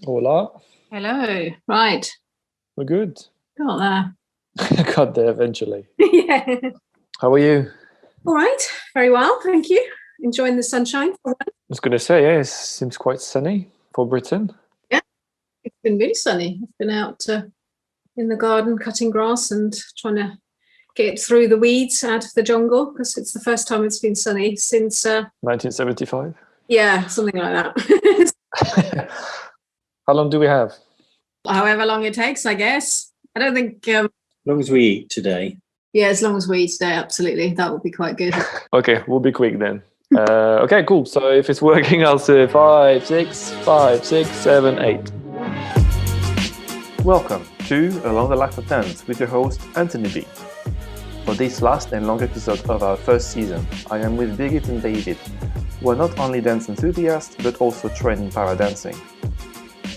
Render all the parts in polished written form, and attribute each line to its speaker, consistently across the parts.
Speaker 1: Hola.
Speaker 2: Hello. Right.
Speaker 1: We're good.
Speaker 2: Got there.
Speaker 1: Got there eventually.
Speaker 2: Yeah.
Speaker 1: How are you?
Speaker 2: All right. Very well. Thank you. Enjoying the sunshine.
Speaker 1: I was going to say, yeah, it seems quite sunny for Britain.
Speaker 2: Yeah. It's been really sunny. I've been out in the garden cutting grass and trying to get through the weeds out of the jungle because it's the first time it's been sunny since
Speaker 1: 1975.
Speaker 2: Yeah, something like that.
Speaker 1: How long do we have?
Speaker 2: However long it takes, I guess. I don't think
Speaker 3: As long as we eat today.
Speaker 2: Yeah, as long as we eat today, absolutely. That would be quite good.
Speaker 1: Okay, we'll be quick then. Okay, cool. So if it's working, I'll say 5, 6, 5, 6, 7, 8.
Speaker 4: Welcome to Along the Life of Dance with your host, Anthony B. For this last and long episode of our first season, I am with Birgit and David, who are not only dance enthusiasts, but also trained in para dancing.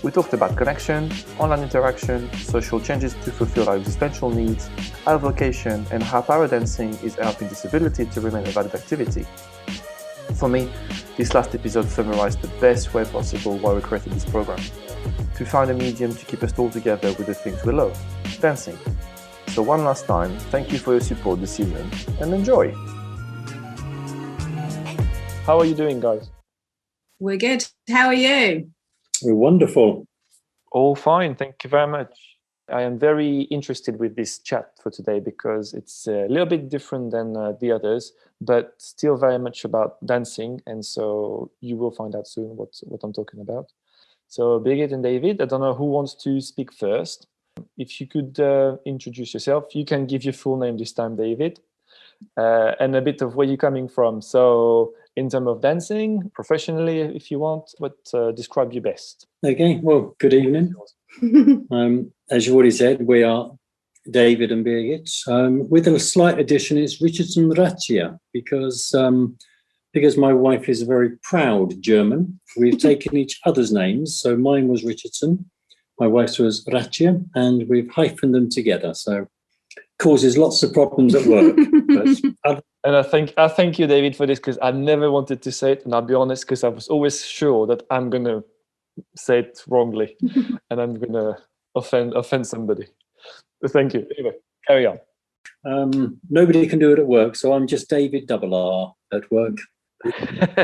Speaker 4: We talked about connection, online interaction, social changes to fulfill our existential needs, our vocation, and how para dancing is helping disability to remain a valid activity. For me, this last episode summarized the best way possible why we created this program: to find a medium to keep us all together with the things we love, dancing. So one last time, thank you for your support this season, and enjoy!
Speaker 1: How are you doing, guys?
Speaker 2: We're good. How are you?
Speaker 3: We're wonderful.
Speaker 1: All fine, thank you very much. I am very interested with this chat for today because it's a little bit different than the others, but still very much about dancing. And so you will find out soon what I'm talking about. So Birgit and David, I don't know who wants to speak first. If you could introduce yourself, you can give your full name this time, David, and a bit of where you're coming from. So in terms of dancing, professionally, if you want, but describe you best.
Speaker 3: Okay, well, good evening. As you already said, we are David and Birgit. With a slight addition, it's Richardson Ratia, because my wife is a very proud German. We've taken each other's names. So mine was Richardson, my wife's was Ratia, and we've hyphened them together. So causes lots of problems at work.
Speaker 1: And I thank you, David, for this, because I never wanted to say it, and I'll be honest, because I was always sure that I'm gonna say it wrongly, and I'm gonna offend somebody. So thank you. Anyway, carry on.
Speaker 3: Nobody can do it at work, so I'm just David Double R at work.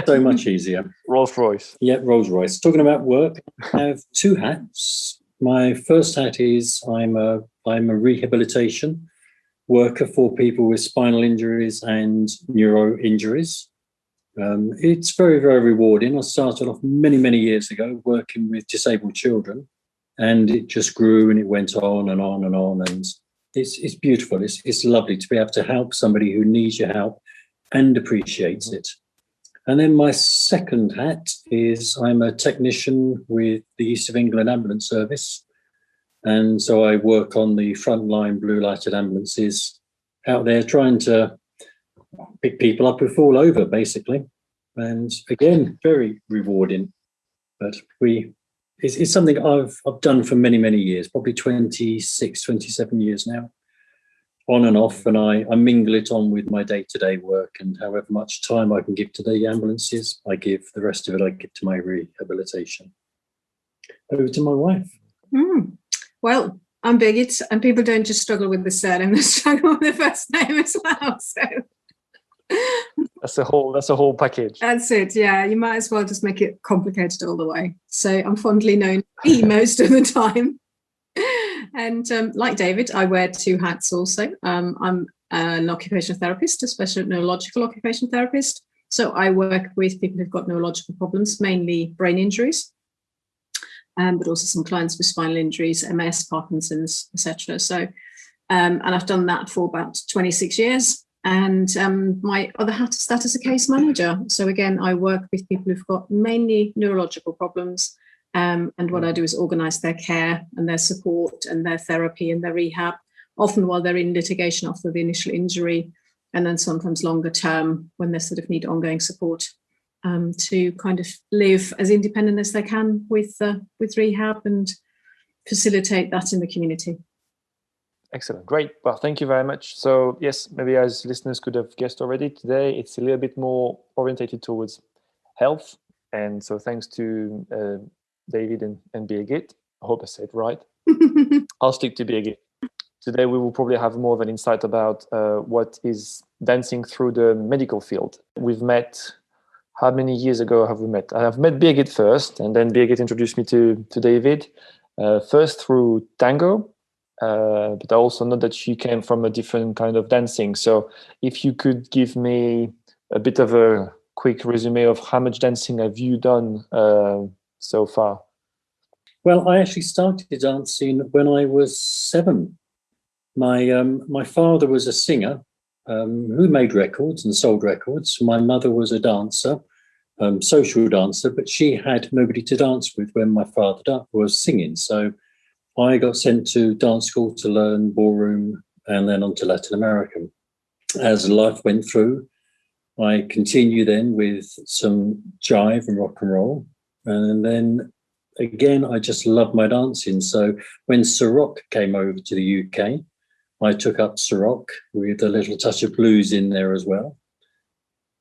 Speaker 3: So much easier.
Speaker 1: Rolls Royce.
Speaker 3: Yeah, Rolls Royce. Talking about work, I have two hats. My first hat is I'm a rehabilitation worker for people with spinal injuries and neuro injuries. It's very, very rewarding. I started off many, many years ago working with disabled children, and it just grew and it went on and on and on. And it's beautiful. It's lovely to be able to help somebody who needs your help and appreciates it. And then my second hat is I'm a technician with the East of England Ambulance Service. And so I work on the frontline blue lighted ambulances out there trying to pick people up who fall over, basically. And again, very rewarding. But it's something I've done for many, many years, probably 26, 27 years now, on and off. And I mingle it on with my day-to-day work, and however much time I can give to the ambulances, I give. The rest of it I give to my rehabilitation. Over to my wife.
Speaker 2: Well, I'm Birgit, and people don't just struggle with the surname, they struggle with the first name as well. So
Speaker 1: that's a whole package.
Speaker 2: That's it. Yeah, you might as well just make it complicated all the way. So I'm fondly known E most of the time. And like David, I wear two hats also. I'm an occupational therapist, a special neurological occupational therapist. So I work with people who've got neurological problems, mainly brain injuries. But also some clients with spinal injuries, MS, Parkinson's, etc. So, and I've done that for about 26 years. And my other hat is that as a case manager. So again, I work with people who've got mainly neurological problems. And what I do is organise their care and their support and their therapy and their rehab, often while they're in litigation after the initial injury, and then sometimes longer term when they sort of need ongoing support. To kind of live as independent as they can with rehab and facilitate that in the community.
Speaker 1: Excellent, great. Well, thank you very much. So yes, maybe as listeners could have guessed already, today it's a little bit more orientated towards health. And so thanks to David and Birgit. I hope I said it right. I'll stick to Birgit. Today we will probably have more of an insight about what is dancing through the medical field. We've met, how many years ago have we met? I have met Birgit first, and then Birgit introduced me to David, first through tango, but I also know that she came from a different kind of dancing. So if you could give me a bit of a quick resume of how much dancing have you done so far?
Speaker 3: Well, I actually started dancing when I was 7. My father was a singer who made records and sold records. My mother was a dancer, social dancer, but she had nobody to dance with when my father was singing. So I got sent to dance school to learn ballroom and then on to Latin American. As life went through, I continued then with some jive and rock and roll. And then again, I just loved my dancing. So when Sirok came over to the UK, I took up Sirok with a little touch of blues in there as well,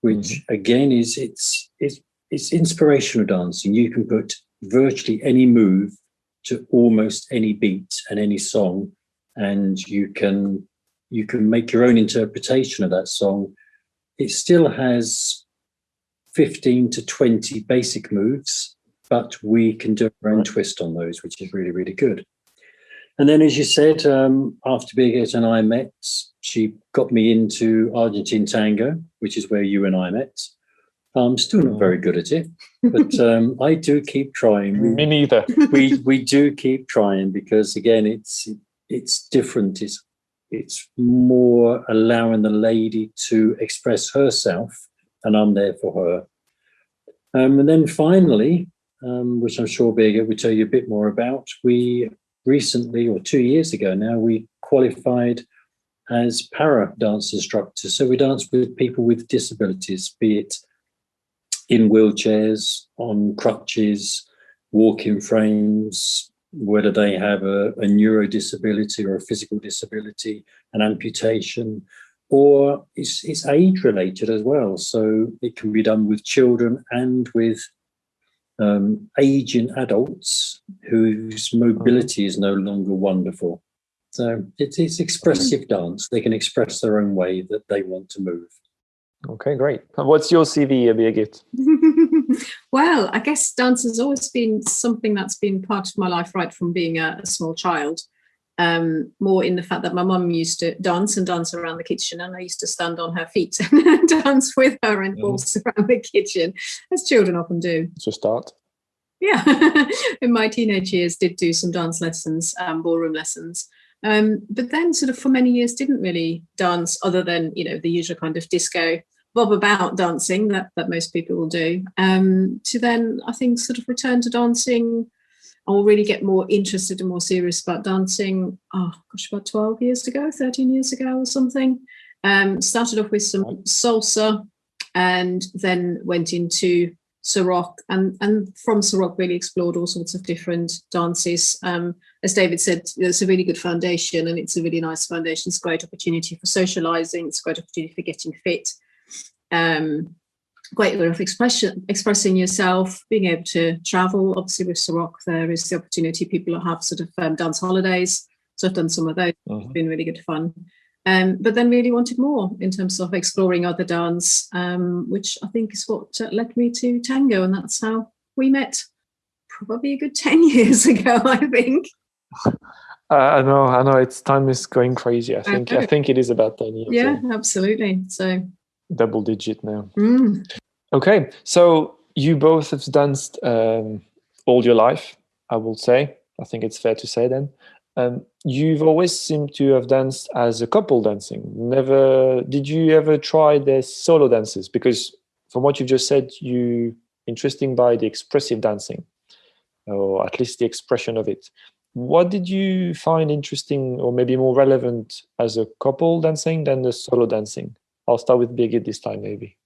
Speaker 3: which again is it's inspirational dancing. You can put virtually any move to almost any beat and any song, and you can make your own interpretation of that song. It still has 15 to 20 basic moves, but we can do our own twist on those, which is really, really good. And then, as you said, after Birgit and I met, she got me into Argentine tango, which is where you and I met. I'm still not very good at it, but I do keep trying.
Speaker 1: Me neither.
Speaker 3: We do keep trying because, again, it's different. It's more allowing the lady to express herself, and I'm there for her. And then finally, which I'm sure Birgit will tell you a bit more about, we recently, or 2 years ago now, we qualified as para dance instructors. So we dance with people with disabilities, be it in wheelchairs, on crutches, walking frames, whether they have a neuro disability or a physical disability, an amputation, or it's age related as well. So it can be done with children and with aging adults whose mobility is no longer wonderful. So it's expressive dance. They can express their own way that they want to move.
Speaker 1: Okay, great. What's your CV, Birgit?
Speaker 2: Well, I guess dance has always been something that's been part of my life right from being a small child. More in the fact that my mum used to dance around the kitchen, and I used to stand on her feet and dance with her and waltz around the kitchen, as children often do.
Speaker 1: It's a start.
Speaker 2: Yeah, in my teenage years, did do some dance lessons, ballroom lessons. But then sort of for many years didn't really dance other than, the usual kind of disco bob about dancing that most people will do. To then, I think, sort of return to dancing. I'll really get more interested and more serious about dancing, about 12 years ago, 13 years ago or something. Started off with some salsa and then went into Sirok, and from Sirok really explored all sorts of different dances. As David said, it's a really good foundation, and it's a really nice foundation. It's a great opportunity for socializing. It's a great opportunity for getting fit. Great way of expressing yourself, being able to travel. Obviously with Sirok, there is the opportunity people have sort of dance holidays. So I've done some of those. It's been really good fun. But then really wanted more in terms of exploring other dance, which I think is what led me to tango. And that's how we met probably a good 10 years ago, I think.
Speaker 1: I know. It's time is going crazy. I think it is about 10 years.
Speaker 2: Yeah, absolutely. So
Speaker 1: double digit now. Okay, so you both have danced all your life, I will say. I think it's fair to say then. You've always seemed to have danced as a couple dancing. Did you ever try the solo dances? Because from what you just said, you interesting by the expressive dancing, or at least the expression of it. What did you find interesting or maybe more relevant as a couple dancing than the solo dancing? I'll start with Birgit this time, maybe.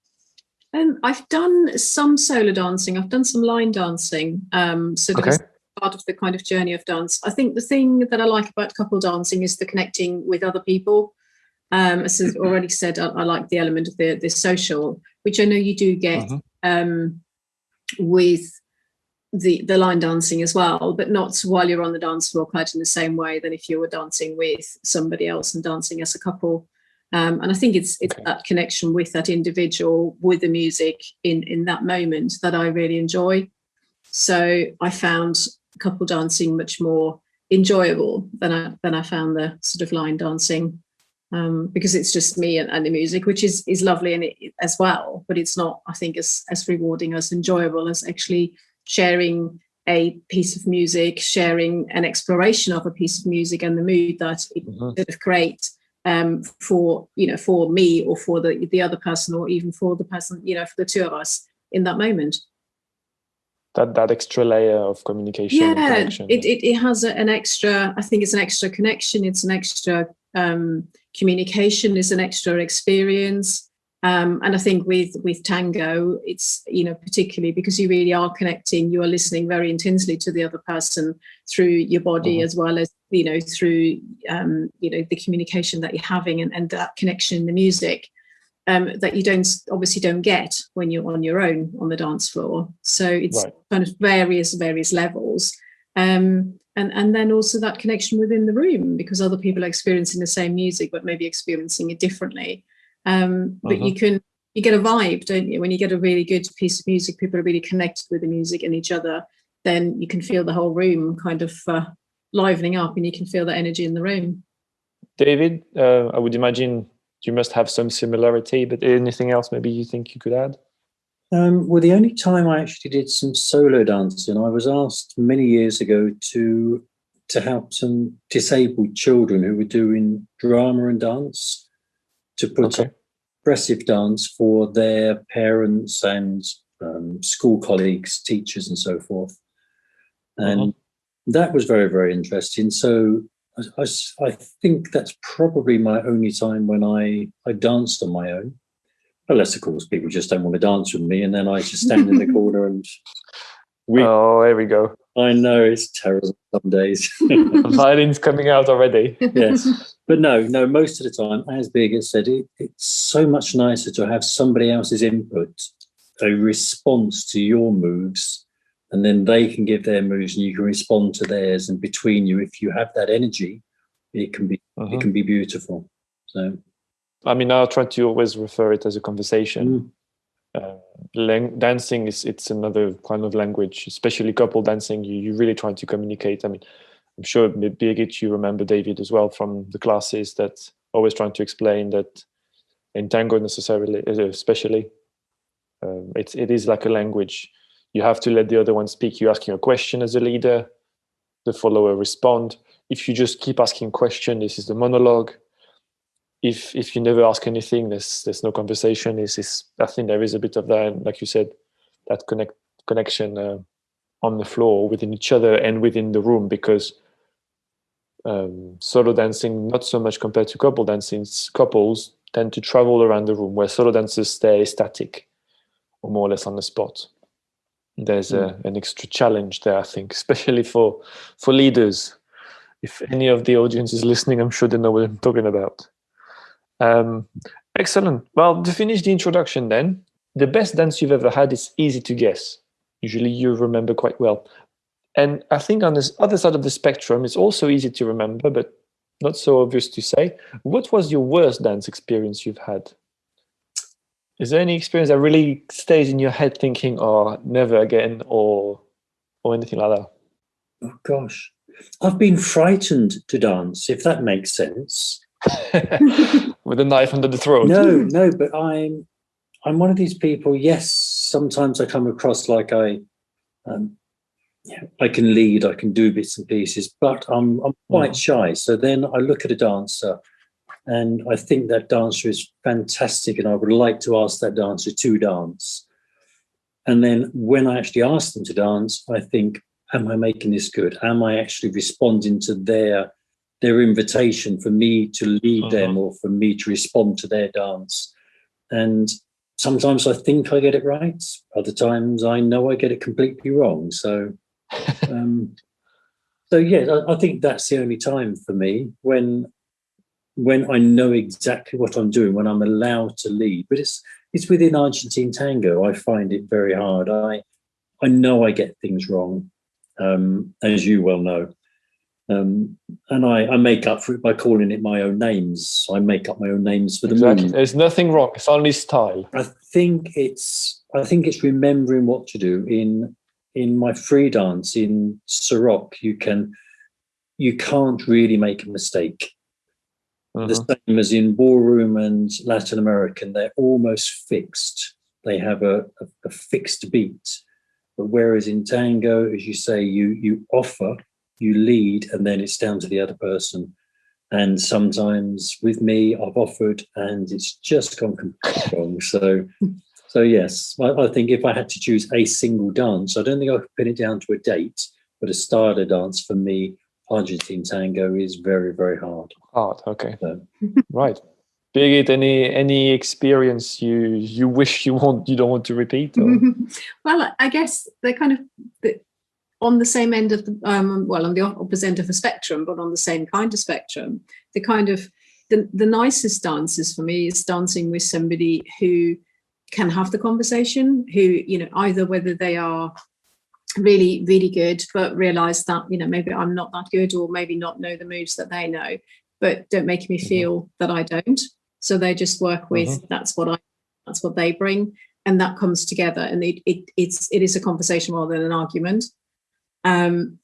Speaker 2: I've done some solo dancing. I've done some line dancing. So that is part of the kind of journey of dance. I think the thing that I like about couple dancing is the connecting with other people. As I've already said, I like the element of the social, which I know you do get with the line dancing as well, but not while you're on the dance floor quite in the same way than if you were dancing with somebody else and dancing as a couple. And I think it's
Speaker 1: Okay.
Speaker 2: that connection with that individual, with the music in that moment that I really enjoy. So I found couple dancing much more enjoyable than I found the sort of line dancing, because it's just me and the music, which is lovely and as well, but it's not, I think, as rewarding, as enjoyable as actually sharing a piece of music, sharing an exploration of a piece of music and the mood that it sort of creates for me or for the other person, or even for the person, for the two of us in that moment.
Speaker 1: That extra layer of communication and connection.
Speaker 2: It has an extra, I think it's an extra connection, it's an extra communication, it's an extra experience. And I think with tango, it's, particularly because you really are connecting, you are listening very intensely to the other person through your body, as well as, through, the communication that you're having and that connection in the music. That you obviously don't get when you're on your own on the dance floor. So it's kind of various levels. And then also that connection within the room, because other people are experiencing the same music, but maybe experiencing it differently. But you get a vibe, don't you? When you get a really good piece of music, people are really connected with the music and each other, then you can feel the whole room kind of livening up, and you can feel the energy in the room.
Speaker 1: David, I would imagine you must have some similarity, but anything else maybe you think you could add?
Speaker 3: Well, the only time I actually did some solo dancing, I was asked many years ago to help some disabled children who were doing drama and dance, to put up expressive dance for their parents and school colleagues, teachers and so forth. And that was very, very interesting. So I think that's probably my only time when I danced on my own. Unless, of course, people just don't want to dance with me, and then I just stand in the corner and
Speaker 1: oh, there we go.
Speaker 3: I know, it's terrible some days.
Speaker 1: Violin's coming out already.
Speaker 3: Yes. But no, most of the time, as Birgit said, it's so much nicer to have somebody else's input, a response to your moves, and then they can give their moves and you can respond to theirs. And between you, if you have that energy, it can be beautiful. So,
Speaker 1: I mean, I'll try to always refer it as a conversation. Dancing it's another kind of language, especially couple dancing. You really try to communicate. I mean, I'm sure Birgit, you remember David as well from the classes, that always trying to explain that in tango especially, it is like a language. You have to let the other one speak. You're asking a question as a leader, the follower respond. If you just keep asking questions, this is the monologue. If you never ask anything, there's no conversation. I think there is a bit of that, like you said, that connection on the floor within each other and within the room, because solo dancing, not so much compared to couple dancing, couples tend to travel around the room, where solo dancers stay static or more or less on the spot. There's an extra challenge there, I think, especially for leaders. If any of the audience is listening, I'm sure they know what I'm talking about. Excellent. Well, to finish the introduction then, the best dance you've ever had is easy to guess. Usually you remember quite well. And I think on this other side of the spectrum, it's also easy to remember, but not so obvious to say. What was your worst dance experience you've had? Is there any experience that really stays in your head thinking, oh, never again, or anything like that?
Speaker 3: Oh, gosh. I've been frightened to dance, if that makes sense.
Speaker 1: With a knife under the throat.
Speaker 3: No, but I'm one of these people. Yes, sometimes I come across like I can lead, I can do bits and pieces, but I'm quite shy. So then I look at a dancer and I think that dancer is fantastic and I would like to ask that dancer to dance. And then when I actually ask them to dance, I think, am I making this good? Am I actually responding to their invitation for me to lead them or for me to respond to their dance? And sometimes I think I get it right. Other times I know I get it completely wrong. So, yeah, I think that's the only time for me when I know exactly what I'm doing, when I'm allowed to lead. But it's within Argentine tango. I find it very hard. I know I get things wrong, as you well know. And I make up for it by calling it my own names. I make up my own names for the move.
Speaker 1: There's nothing wrong. It's only style.
Speaker 3: I think it's remembering what to do in my free dance in Sirocco. You can't really make a mistake.
Speaker 1: Mhm.
Speaker 3: The same as in ballroom and Latin American, they're almost fixed. They have a fixed beat. But whereas in tango, as you say, you offer, you lead, and then it's down to the other person. And sometimes with me, I've offered and it's just gone completely wrong. So yes, I think if I had to choose a single dance, I don't think I could pin it down to a date, but a starter dance for me, Argentine tango, is very, very hard.
Speaker 1: Hard, okay.
Speaker 3: So,
Speaker 1: Right. Birgit, any experience you wish you don't want to repeat? Or?
Speaker 2: Well, I guess they're kind of on the same end of the on the opposite end of the spectrum, but on the same kind of spectrum. The kind of the nicest dances for me is dancing with somebody who can have the conversation, who, you know, either whether they are really, really good, but realize that, you know, maybe I'm not that good, or maybe not know the moves that they know, but don't make me feel that I don't. So they just work with, that's what they bring, and that comes together, and it is a conversation rather than an argument. And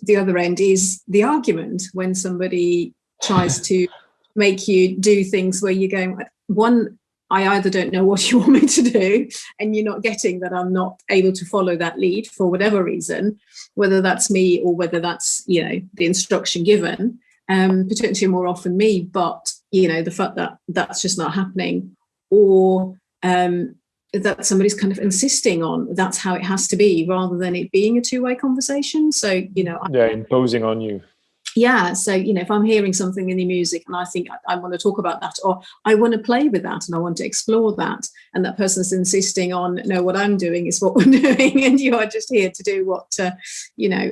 Speaker 2: the other end is the argument, when somebody tries to make you do things where you're going, one, I either don't know what you want me to do, and you're not getting that I'm not able to follow that lead for whatever reason, whether that's me or whether that's, you know, the instruction given, potentially more often me, but, you know, the fact that that's just not happening, or that somebody's kind of insisting on that's how it has to be, rather than it being a two-way conversation. So, you know,
Speaker 1: Imposing on you.
Speaker 2: Yeah, so, you know, if I'm hearing something in the music and I think I want to talk about that, or I want to play with that and I want to explore that, and that person's insisting on, no, what I'm doing is what we're doing, and you are just here to do what, you know,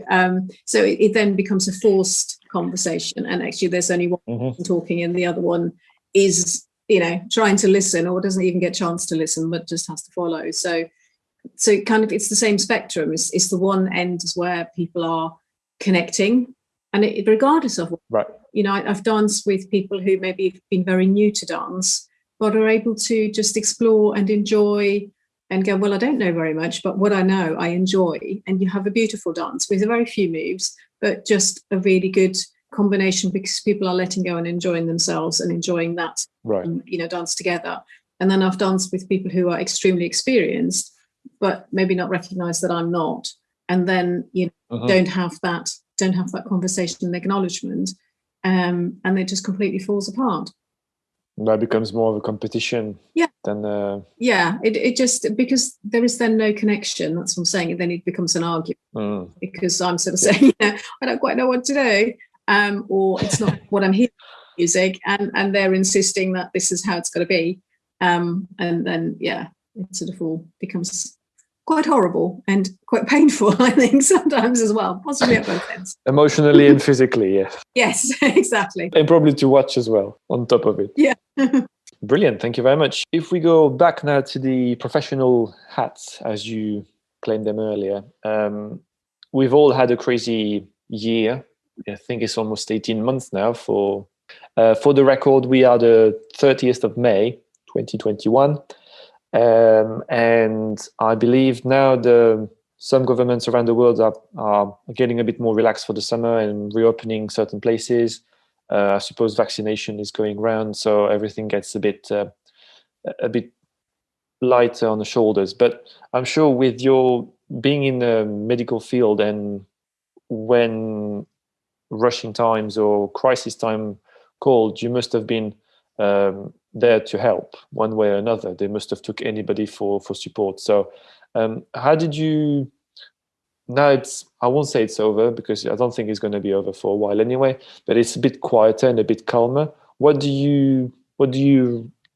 Speaker 2: so it then becomes a forced conversation, and actually there's only one talking and the other one is, you know, trying to listen, or doesn't even get a chance to listen, but just has to follow. So kind of, it's the same spectrum. It's the one end is where people are connecting, and regardless of,
Speaker 1: right,
Speaker 2: you know, I've danced with people who maybe have been very new to dance, but are able to just explore and enjoy and go, well, I don't know very much, but what I know, I enjoy. And you have a beautiful dance with a very few moves, but just a really good combination, because people are letting go and enjoying themselves and enjoying that,
Speaker 1: right,
Speaker 2: you know, dance together. And then I've danced with people who are extremely experienced, but maybe not recognize that I'm not. And then, you know, don't have that conversation and acknowledgement, and it just completely falls apart.
Speaker 1: That becomes more of a competition.
Speaker 2: Yeah.
Speaker 1: Than
Speaker 2: yeah, it just, because there is then no connection. That's what I'm saying. And then it becomes an argument, because I'm sort of saying, you know, I don't quite know what to do, or it's not what I'm hearing in music, and they're insisting that this is how it's got to be, and then it sort of all becomes quite horrible and quite painful, I think, sometimes as well, possibly at both ends.
Speaker 1: Emotionally and physically, yes.
Speaker 2: Yes, exactly.
Speaker 1: And probably to watch as well, on top of it.
Speaker 2: Yeah.
Speaker 1: Brilliant, thank you very much. If we go back now to the professional hats, as you claimed them earlier, we've all had a crazy year. I think it's almost 18 months now. For the record, we are the 30th of May, 2021. And I believe now some governments around the world are getting a bit more relaxed for the summer and reopening certain places. I suppose vaccination is going around, so everything gets a bit lighter on the shoulders. But I'm sure with your being in the medical field, and when rushing times or crisis time called, you must have been there to help one way or another. They must have took anybody for support. So how did you, now I won't say it's over, because I don't think it's going to be over for a while anyway, but it's a bit quieter and a bit calmer. What do you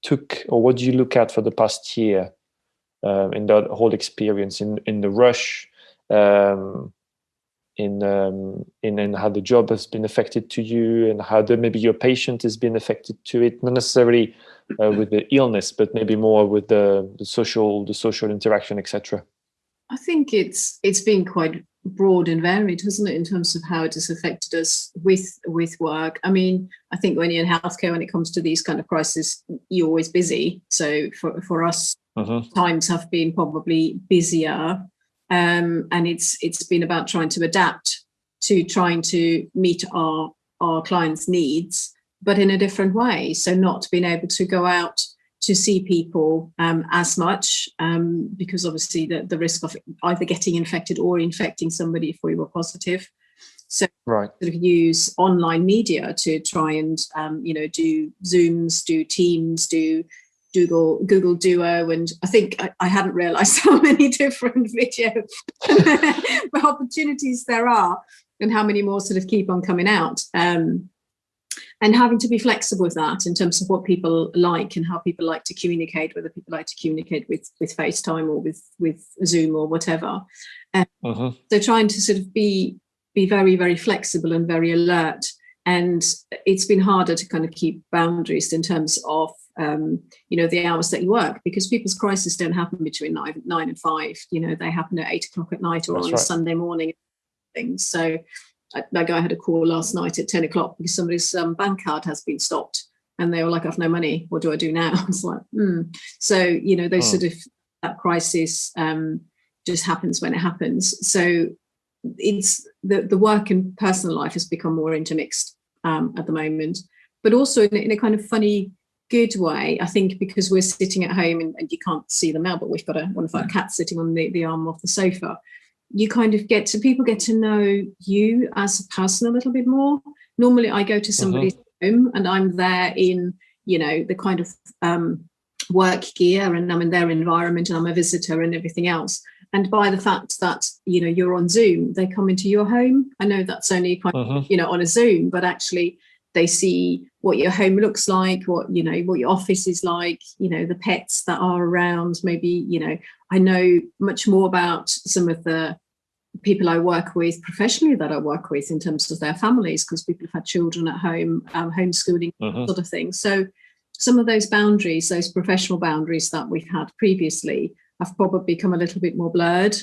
Speaker 1: took, or what do you look at for the past year in that whole experience, in the rush, in how the job has been affected to you, and how maybe your patient has been affected to it, not necessarily with the illness, but maybe more with the social interaction, etc.
Speaker 2: I think it's been quite broad and varied, hasn't it, in terms of how it has affected us with work. I mean, I think when you're in healthcare, when it comes to these kind of crises, you're always busy. So for us, times have been probably busier, and it's been about trying to adapt to trying to meet our clients' needs, but in a different way. So not being able to go out to see people as much, because obviously the risk of either getting infected or infecting somebody if we were positive. So
Speaker 1: Right.
Speaker 2: sort of use online media to try and do Zooms, do Teams, do Google Duo, and I think I hadn't realised how many different video opportunities there are, and how many more sort of keep on coming out. And having to be flexible with that in terms of what people like and how people like to communicate, whether people like to communicate with FaceTime or with Zoom or whatever. So trying to sort of be very, very flexible and very alert. And it's been harder to kind of keep boundaries in terms of, the hours that you work, because people's crises don't happen between 9 and 5. They happen at 8 o'clock at night or
Speaker 1: That's
Speaker 2: on
Speaker 1: right.
Speaker 2: a Sunday morning. Things. So like I had a call last night at 10 o'clock because somebody's bank card has been stopped and they were like, I've no money. What do I do now? It's like, So, those sort of, that crisis just happens when it happens. So it's the work and personal life has become more intermixed at the moment, but also in a kind of funny, good way, I think, because we're sitting at home and you can't see them now, but we've got one of our cats sitting on the arm of the sofa. You kind of people get to know you as a person a little bit more. Normally I go to somebody's home and I'm there in, the kind of work gear, and I'm in their environment and I'm a visitor and everything else. And by the fact that, you're on Zoom, they come into your home. I know that's only kind of, on a Zoom, but actually they see what your home looks like, what your office is like, the pets that are around. Maybe, I know much more about some of the people I work with professionally that I work with in terms of their families, because people have had children at home, homeschooling, sort of thing. So some of those boundaries, those professional boundaries that we've had previously, have probably become a little bit more blurred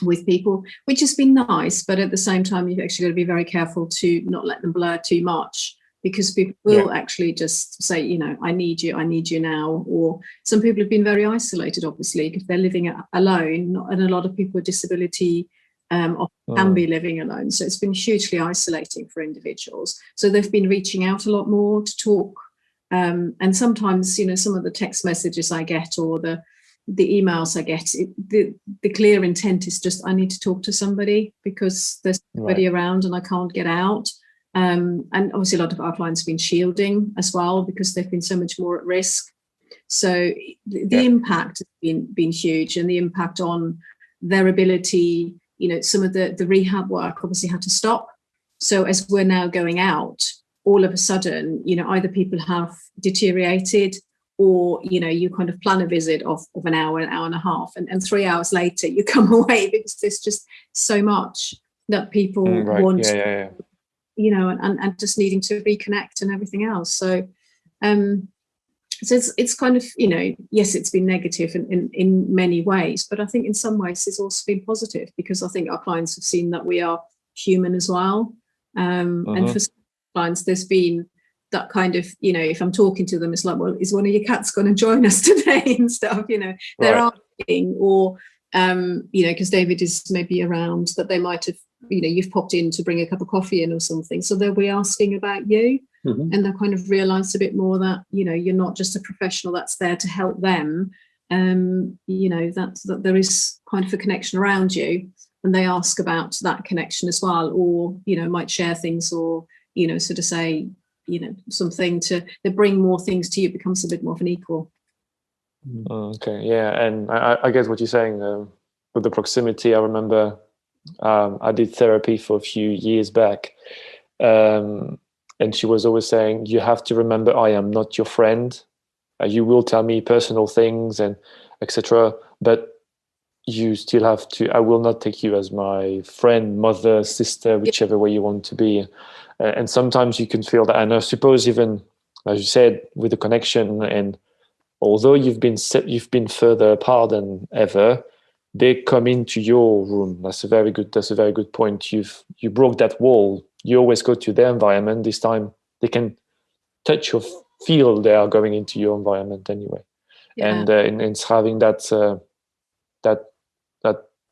Speaker 2: with people, which has been nice. But at the same time, you've actually got to be very careful to not let them blur too much, because people will actually just say, I need you now. Or some people have been very isolated, obviously, because they're living alone, and a lot of people with disability can be living alone. So it's been hugely isolating for individuals. So they've been reaching out a lot more to talk. And sometimes, some of the text messages I get or the emails I get, the clear intent is just, I need to talk to somebody because there's nobody around and I can't get out. And obviously a lot of our clients have been shielding as well, because they've been so much more at risk. So the impact has been huge, and the impact on their ability, some of the rehab work obviously had to stop. So as we're now going out, all of a sudden, either people have deteriorated, or, you kind of plan a visit of an hour and a half, and 3 hours later you come away, because there's just so much that people want, and just needing to reconnect and everything else. So, so it's kind of, yes, it's been negative in many ways, but I think in some ways it's also been positive, because I think our clients have seen that we are human as well. And for some clients, there's been that kind of, if I'm talking to them, it's like, well, is one of your cats going to join us today and stuff, they're asking, or, because David is maybe around, that they might have, you've popped in to bring a cup of coffee in or something. So they'll be asking about you, and they'll kind of realise a bit more that, you're not just a professional that's there to help them, that there is kind of a connection around you, and they ask about that connection as well, or, might share things, or, sort of say, something to bring more things to you. It becomes a bit more of an equal.
Speaker 1: Okay, yeah, and I guess what you're saying with the proximity. I remember I did therapy for a few years back, and she was always saying, you have to remember, I am not your friend. You will tell me personal things and etc., but you still have to, I will not take you as my friend, mother, sister, whichever way you want to be. And sometimes you can feel that, and I suppose even, as you said, with the connection, and although you've been further apart than ever, they come into your room. That's a very good point. You broke that wall. You always go to their environment. This time they can touch or feel they are going into your environment anyway.
Speaker 2: Yeah.
Speaker 1: And it's having that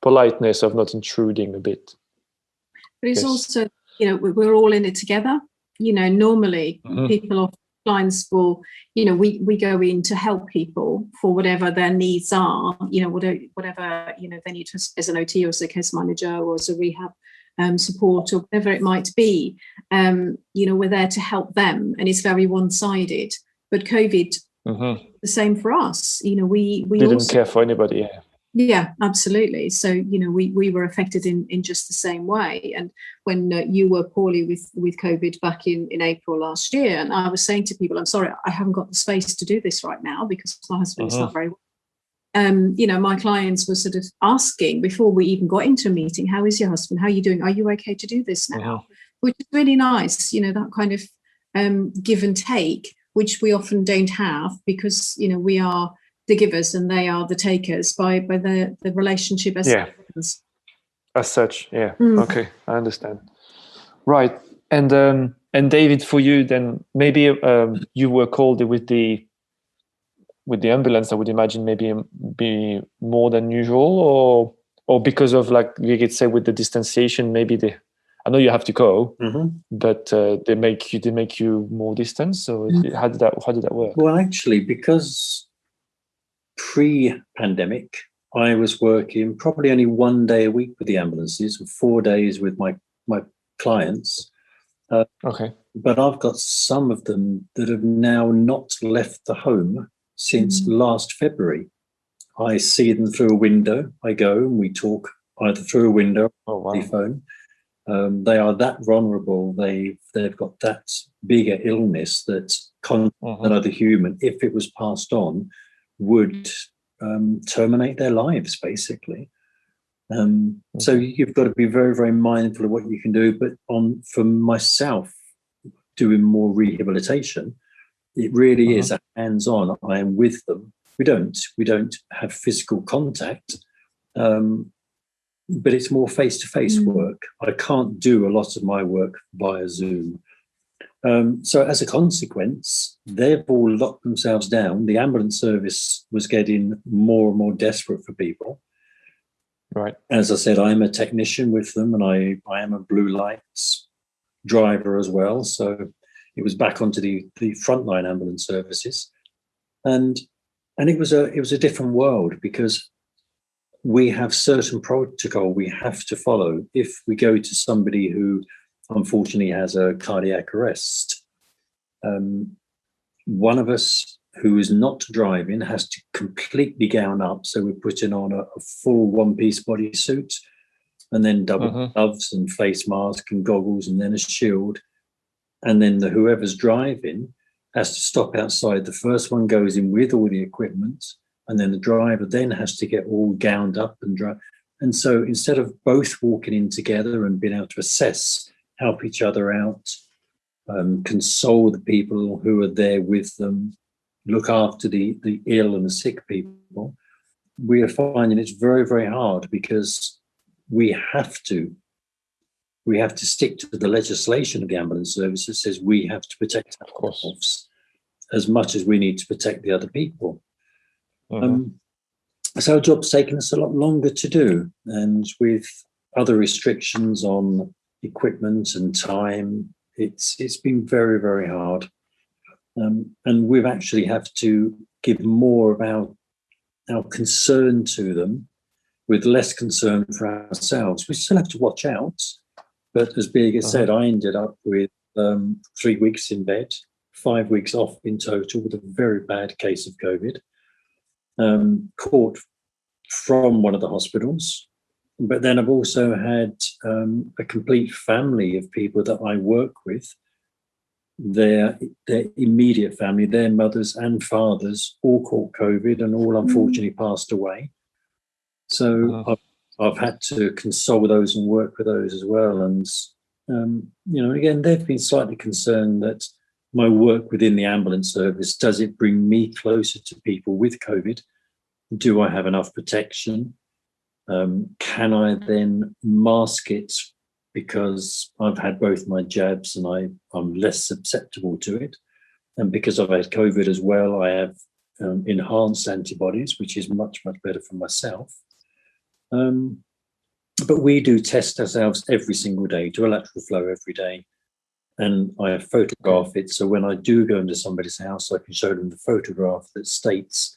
Speaker 1: politeness of not intruding a bit.
Speaker 2: But it's
Speaker 1: Yes.
Speaker 2: also, we're all in it together. Normally people or clients will, we go in to help people for whatever their needs are, whatever, they need as an OT or as a case manager or as a rehab support or whatever it might be. We're there to help them, and it's very one-sided. But COVID, the same for us. We
Speaker 1: didn't
Speaker 2: also
Speaker 1: care for anybody. Yeah.
Speaker 2: Yeah, absolutely. So, we were affected in just the same way. And when you were poorly with COVID back in April last year, and I was saying to people, I'm sorry, I haven't got the space to do this right now because my husband's not very well. My clients were sort of asking before we even got into a meeting, how is your husband? How are you doing? Are you okay to do this now? Which is really nice, that kind of give and take, which we often don't have because, we are the givers and they are the takers by the relationship as
Speaker 1: such. Yeah. Okay, I understand. Right. And David, for you then, maybe you were called with the ambulance, I would imagine maybe be more than usual, or because of, like Birgit said, with the distanciation, maybe I know you have to go, but they make you more distant. So how did that work?
Speaker 3: Well, actually, because pre-pandemic, I was working probably only 1 day a week with the ambulances, 4 days with my clients.
Speaker 1: Okay.
Speaker 3: But I've got some of them that have now not left the home since last February. I see them through a window. I go and we talk either through a window or the phone. They are that vulnerable. They've got that bigger illness that another human, if it was passed on, would terminate their lives, basically. So you've got to be very, very mindful of what you can do. But for myself, doing more rehabilitation, it really is a hands-on. I am with them. We don't have physical contact, but it's more face-to-face work. I can't do a lot of my work via Zoom. So as a consequence, they've all locked themselves down. The ambulance service was getting more and more desperate for people.
Speaker 1: Right.
Speaker 3: As I said, I'm a technician with them, and I am a blue lights driver as well. So it was back onto the frontline ambulance services, and it was a different world because we have certain protocol we have to follow if we go to somebody who unfortunately has a cardiac arrest. One of us who is not driving has to completely gown up. So we're putting on a full one-piece bodysuit and then double gloves and face mask and goggles and then a shield. And then whoever's driving has to stop outside. The first one goes in with all the equipment, and then the driver then has to get all gowned up and drive. And so instead of both walking in together and being able to assess, help each other out, console the people who are there with them, look after the ill and the sick people, we are finding it's very, very hard because we have to stick to the legislation of the ambulance service that says we have to protect ourselves as much as we need to protect the other people. So our job's taken us a lot longer to do, and with other restrictions on equipment and time, it's been very, very hard. And we've actually have to give more of our concern to them with less concern for ourselves. We still have to watch out. But as Birgit said, I ended up with 3 weeks in bed, 5 weeks off in total with a very bad case of COVID, caught from one of the hospitals. But then I've also had a complete family of people that I work with, their immediate family, their mothers and fathers, all caught COVID and all unfortunately passed away. So I've had to console those and work with those as well. And, again, they've been slightly concerned that my work within the ambulance service, does it bring me closer to people with COVID? Do I have enough protection? Can I then mask it because I've had both my jabs and I'm less susceptible to it? And because I've had COVID as well, I have enhanced antibodies, which is much, much better for myself. But we do test ourselves every single day, do a lateral flow every day. And I photograph it. So when I do go into somebody's house, I can show them the photograph that states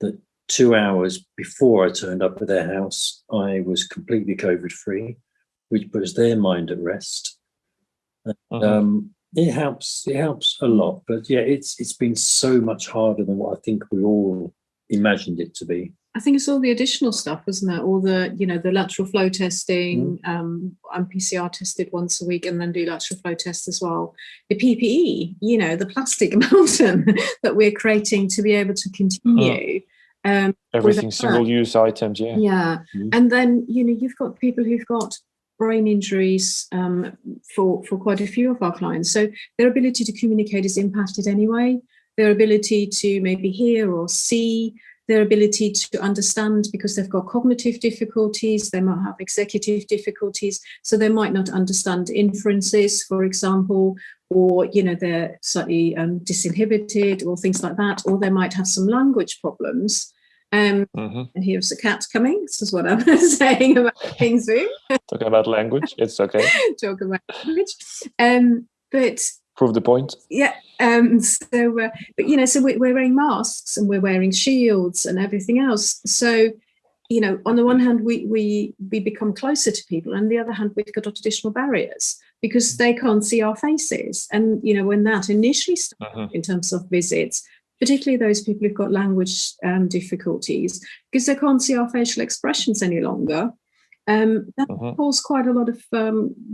Speaker 3: that 2 hours before I turned up at their house, I was completely COVID free, which puts their mind at rest. It helps a lot, but yeah, it's been so much harder than what I think we all imagined it to be.
Speaker 2: I think it's all the additional stuff, isn't it? All the, the lateral flow testing. I'm PCR tested once a week and then do lateral flow tests as well. The PPE, the plastic mountain that we're creating to be able to continue.
Speaker 1: Everything single-use items, yeah.
Speaker 2: Yeah, and then you've got people who've got brain injuries for quite a few of our clients. So their ability to communicate is impacted anyway. Their ability to maybe hear or see, their ability to understand because they've got cognitive difficulties, they might have executive difficulties, so they might not understand inferences, for example, or they're slightly disinhibited or things like that, or they might have some language problems. And here's the cat coming. This is what I'm saying about things.
Speaker 1: Talking about language, it's okay.
Speaker 2: Talk about language, but
Speaker 1: prove the point.
Speaker 2: Yeah. So we're wearing masks and we're wearing shields and everything else. So, on the one hand, we become closer to people, and on the other hand, we've got additional barriers because they can't see our faces. And when that initially started in terms of visits, particularly those people who've got language difficulties, because they can't see our facial expressions any longer. That caused quite a lot of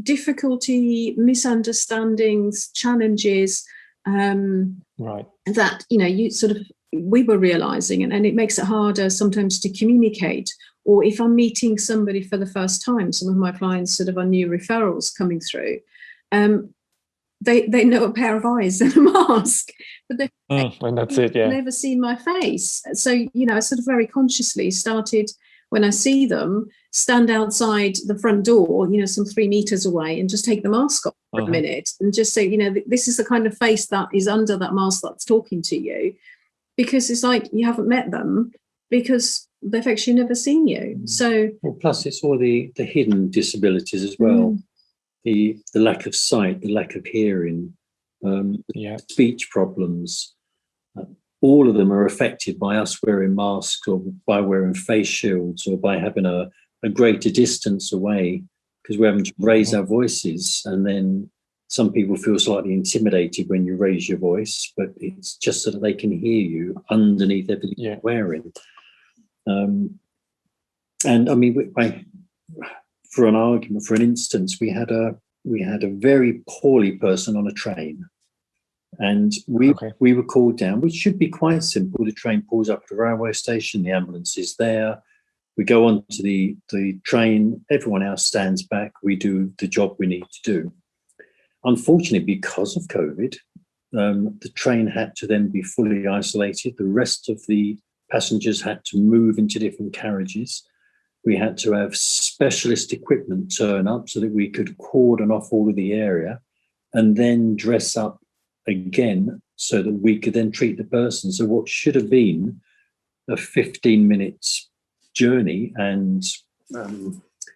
Speaker 2: difficulty, misunderstandings, challenges.
Speaker 1: Right.
Speaker 2: That we were realizing, and it makes it harder sometimes to communicate. Or if I'm meeting somebody for the first time, some of my clients are new referrals coming through. They know a pair of eyes and a mask, but they've
Speaker 1: and that's it, yeah.
Speaker 2: never seen my face. So I very consciously started, when I see them, stand outside the front door, some 3 meters away, and just take the mask off for a minute and just say, this is the kind of face that is under that mask that's talking to you, because it's like you haven't met them because they've actually never seen you. So,
Speaker 3: plus it's all the hidden disabilities as well, the lack of sight, the lack of hearing, speech problems. All of them are affected by us wearing masks or by wearing face shields or by having a greater distance away, because we're having to raise our voices, and then some people feel slightly intimidated when you raise your voice, but it's just so that they can hear you underneath everything you're wearing. And I mean, for an argument, for an instance, we had a very poorly person on a train. And we were called down, which should be quite simple. The train pulls up at the railway station, the ambulance is there. We go on to the train, everyone else stands back, we do the job we need to do. Unfortunately, because of COVID, the train had to then be fully isolated. The rest of the passengers had to move into different carriages. We had to have specialist equipment turn up so that we could cordon off all of the area and then dress up again so that we could then treat the person. So what should have been a 15-minute journey and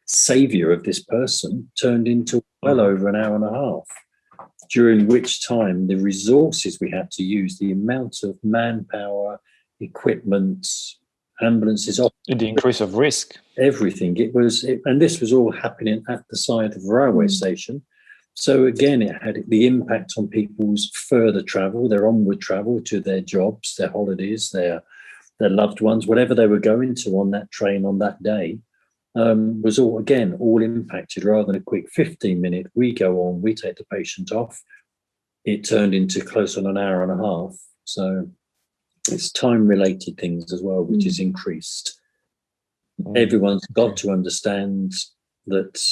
Speaker 3: savior of this person turned into well over an hour and a half, during which time the resources we had to use, the amount of manpower, equipment, ambulances,
Speaker 1: the increase of risk,
Speaker 3: everything. And this was all happening at the side of the railway station. So again, it had the impact on people's further travel, their onward travel to their jobs, their holidays, their loved ones, whatever they were going to on that train on that day, was all impacted. Rather than a quick 15-minute, we go on, we take the patient off, it turned into close on an hour and a half. So it's time-related things as well, which is increased. Everyone's got to understand that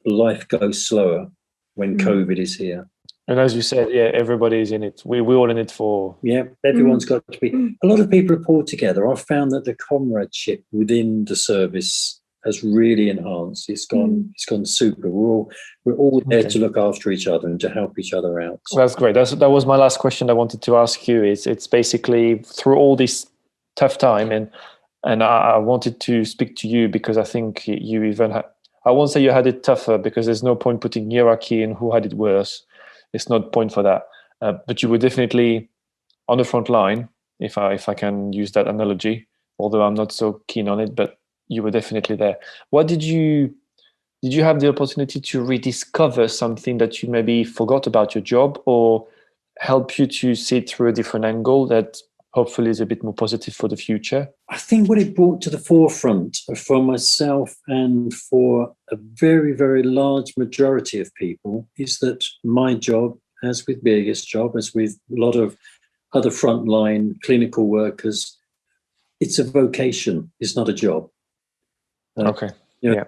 Speaker 3: life goes slower when COVID is here.
Speaker 1: And as you said, everybody's in it. We're all in it for...
Speaker 3: Yeah, everyone's got to be... A lot of people are pulled together. I've found that the comradeship within the service has really enhanced. It's gone super. We're all there to look after each other and to help each other out.
Speaker 1: That's great. That was my last question I wanted to ask you. It's basically through all this tough time, and I wanted to speak to you because I think you even I won't say you had it tougher, because there's no point putting hierarchy in who had it worse. It's not point for that. But you were definitely on the front line, if I can use that analogy, although I'm not so keen on it, but you were definitely there. What did you have the opportunity to rediscover something that you maybe forgot about your job, or help you to see it through a different angle that hopefully is a bit more positive for the future?
Speaker 3: I think what it brought to the forefront for myself and for a very, very large majority of people is that my job, as with Birgit's job, as with a lot of other frontline clinical workers, it's a vocation. It's not a job.
Speaker 1: Okay.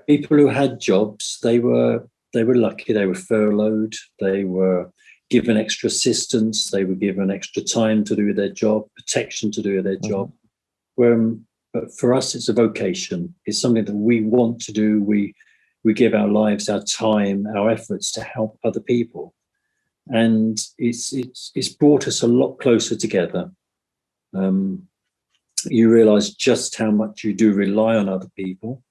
Speaker 3: People who had jobs, they were lucky. They were furloughed. They were given extra assistance. They were given extra time to do their job, protection to do their job. But for us, it's a vocation. It's something that we want to do. We give our lives, our time, our efforts to help other people, and it's brought us a lot closer together. You realise just how much you do rely on other people,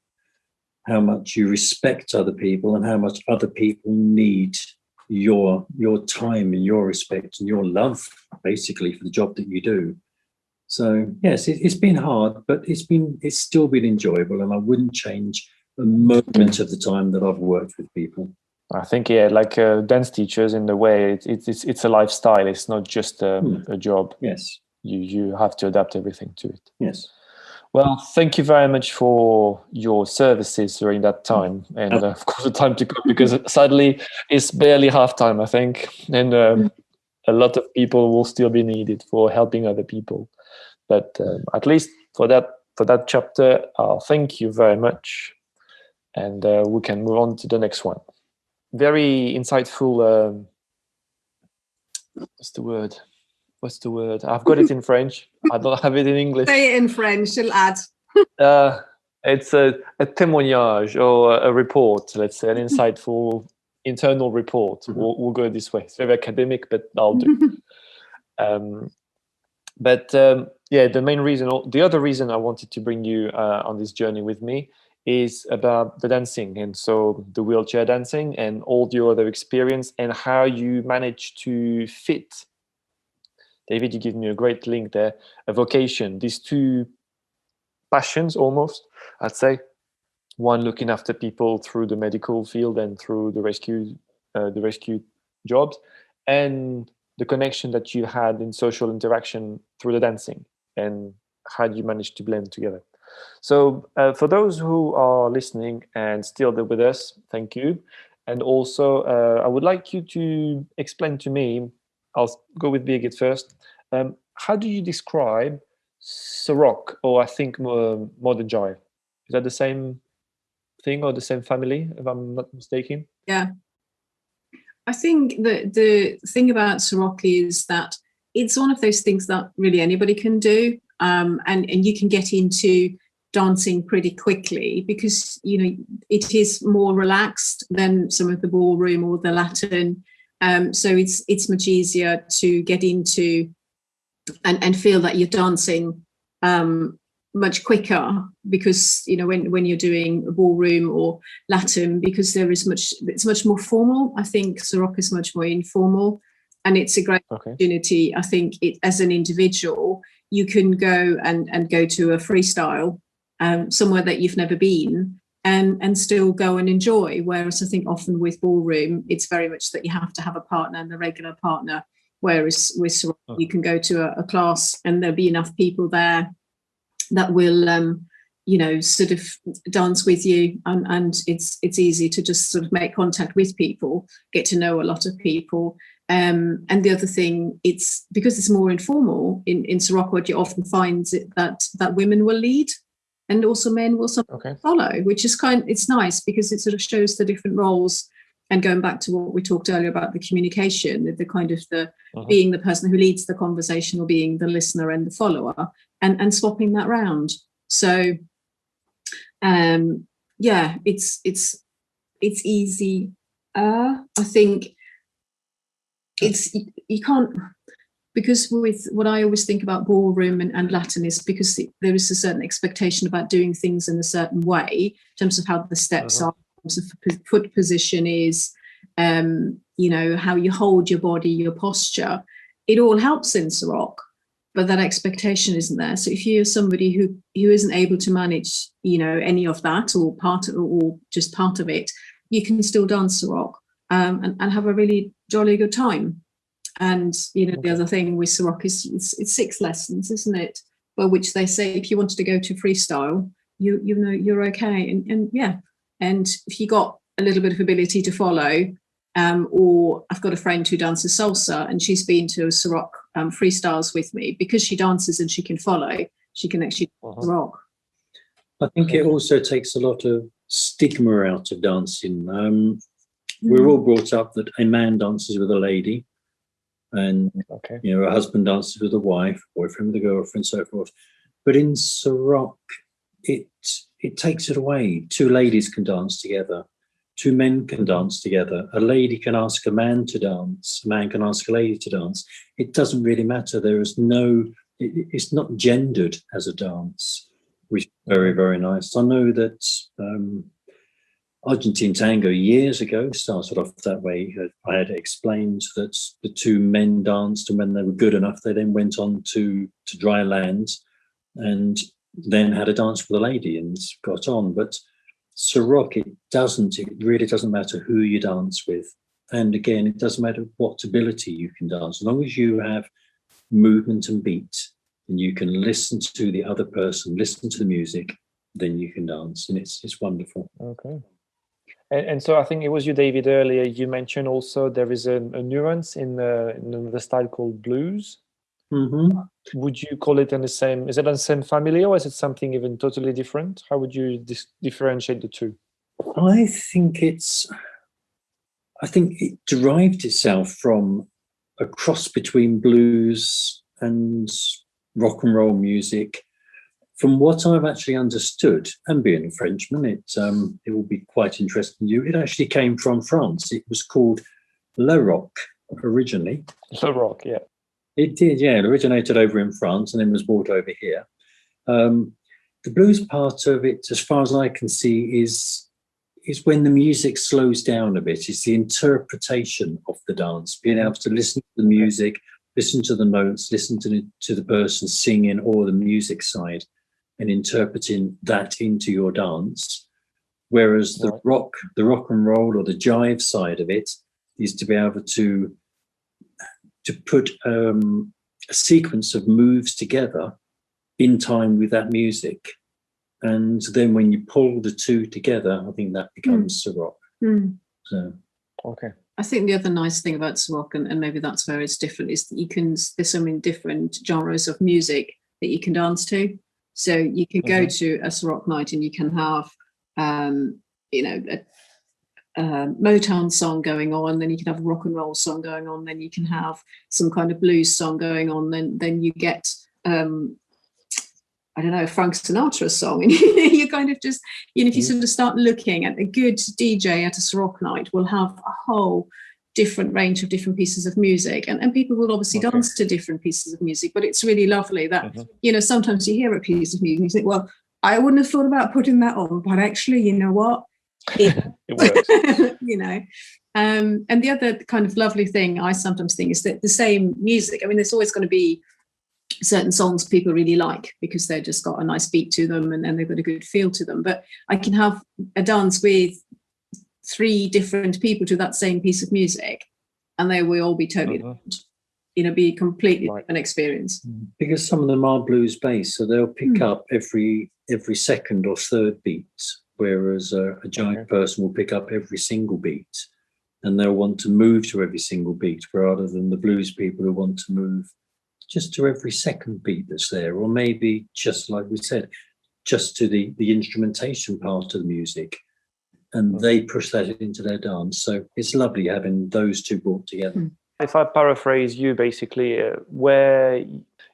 Speaker 3: how much you respect other people, and how much other people need your time and your respect and your love, basically, for the job that you do. So yes, it's been hard, but it's still been enjoyable, and I wouldn't change a moment of the time that I've worked with people.
Speaker 1: I think like dance teachers, in the way it's a lifestyle. It's not just a job.
Speaker 3: Yes,
Speaker 1: you have to adapt everything to it.
Speaker 3: Yes.
Speaker 1: Well, thank you very much for your services during that time, and of course the time to come, because sadly it's barely half time, I think, and a lot of people will still be needed for helping other people. But at least for that chapter, thank you very much, and we can move on to the next one. Very insightful. What's the word? I've got it in French. I don't have it in English.
Speaker 2: Say it in French, you'll add.
Speaker 1: It's a témoignage, or a report, let's say, an insightful internal report. We'll go this way. It's very academic, but I'll do. The other reason I wanted to bring you on this journey with me is about the dancing, and so the wheelchair dancing and all your other experience, and how you managed to fit. David, you give me a great link there. A vocation, these two passions, almost, I'd say. One looking after people through the medical field and through the rescue jobs, and the connection that you had in social interaction through the dancing, and how you managed to blend together. So for those who are listening and still there with us, thank you. And also, I would like you to explain to me, I'll go with Birgit first. How do you describe Sarok, or I think Modern Jive? Is that the same thing or the same family, if I'm not mistaken?
Speaker 2: Yeah. I think that the thing about Sarok is that it's one of those things that really anybody can do. And you can get into dancing pretty quickly, because, it is more relaxed than some of the ballroom or the Latin. So it's much easier to get into and feel that you're dancing much quicker, because when you're doing a ballroom or Latin, because it's much more formal. I think Sarok is much more informal, and it's a great opportunity. I think as an individual, you can go and go to a freestyle somewhere that you've never been, and still go and enjoy. Whereas I think often with ballroom, it's very much that you have to have a partner, and a regular partner. Whereas with Sarok, you can go to a class and there'll be enough people there that will, sort of dance with you. And it's easy to just sort of make contact with people, get to know a lot of people. And the other thing, it's because it's more informal in Sarok, what you often find is that women will lead, and also men will follow, which is it's nice, because it sort of shows the different roles. And going back to what we talked earlier about the communication, the kind of being the person who leads the conversation, or being the listener and the follower, and swapping that round. So yeah, it's easy. I think it's, you can't, because with what I always think about ballroom and Latin is because there is a certain expectation about doing things in a certain way in terms of how the steps are, in terms of foot position is, you know, how you hold your body, your posture. It all helps in Sarok, but that expectation isn't there. So if you're somebody who isn't able to manage, you know, any of that or just part of it, you can still dance Sarok and have a really jolly good time. And, you know, the other thing with Sarok is it's 6 lessons, isn't it? Well, which they say if you wanted to go to freestyle, you know, you're okay. And yeah, and if you got a little bit of ability to follow, or I've got a friend who dances salsa and she's been to Sarok freestyles with me because she dances and she can follow, she can actually Sarok.
Speaker 3: I think it also takes a lot of stigma out of dancing. We're all brought up that a man dances with a lady, and you know, a husband dances with a wife, boyfriend with a girlfriend, so forth. But in Sarok, it takes it away. 2 ladies can dance together. 2 men can dance together. A lady can ask a man to dance. A man can ask a lady to dance. It doesn't really matter. There is no, it's not gendered as a dance, which is very, very nice. I know that Argentine tango years ago started off that way. I had explained that the 2 men danced, and when they were good enough, they then went on to dry land and then had a dance with a lady and got on. But Sarok, it really doesn't matter who you dance with. And again, it doesn't matter what ability you can dance. As long as you have movement and beat and you can listen to the other person, listen to the music, then you can dance. And it's wonderful.
Speaker 1: Okay. And so I think it was you, David, earlier, you mentioned also there is a nuance in the style called blues. Would you call it in the same, is it in the same family, or is it something even totally different? How would you differentiate the two?
Speaker 3: I think it derived itself from a cross between blues and rock and roll music. From what I've actually understood, and being a Frenchman, it will be quite interesting to you. It actually came from France. It was called Le Rock originally.
Speaker 1: Le Rock, yeah.
Speaker 3: It did, yeah. It originated over in France and then was brought over here. The blues part of it, as far as I can see, is when the music slows down a bit. It's the interpretation of the dance, being able to listen to the music, listen to the notes, listen to the person singing or the music side, and interpreting that into your dance. Whereas the rock and roll or the jive side of it is to be able to put a sequence of moves together in time with that music. And then when you pull the 2 together, I think that becomes Sarok. So,
Speaker 1: okay.
Speaker 2: I think the other nice thing about Sarok, and maybe that's where it's different, is that there's so many different genres of music that you can dance to. So you can go to a Sarok night and you can have, you know, a Motown song going on, then you can have a rock and roll song going on, then you can have some kind of blues song going on, then you get I don't know, a Frank Sinatra song, and you kind of just, you know, if you sort of start looking at a good DJ at a Sarok night, will have a whole different range of different pieces of music, and people will obviously dance to different pieces of music. But it's really lovely that you know, sometimes you hear a piece of music and you think, well, I wouldn't have thought about putting that on, but actually, you know what, it
Speaker 1: works.
Speaker 2: You know. And the other kind of lovely thing I sometimes think is that the same music, I mean, there's always going to be certain songs people really like because they've just got a nice beat to them and they've got a good feel to them. But I can have a dance with 3 different people to that same piece of music, and they will all be totally different. You know, be a completely different experience.
Speaker 3: Because some of them are blues based, so they'll pick up every second or third beat, whereas a jive person will pick up every single beat, and they'll want to move to every single beat, rather than the blues people who want to move just to every second beat that's there, or maybe just like we said, just to the instrumentation part of the music, and they push that into their dance. So it's lovely having those 2 brought together.
Speaker 1: If I paraphrase you, basically, where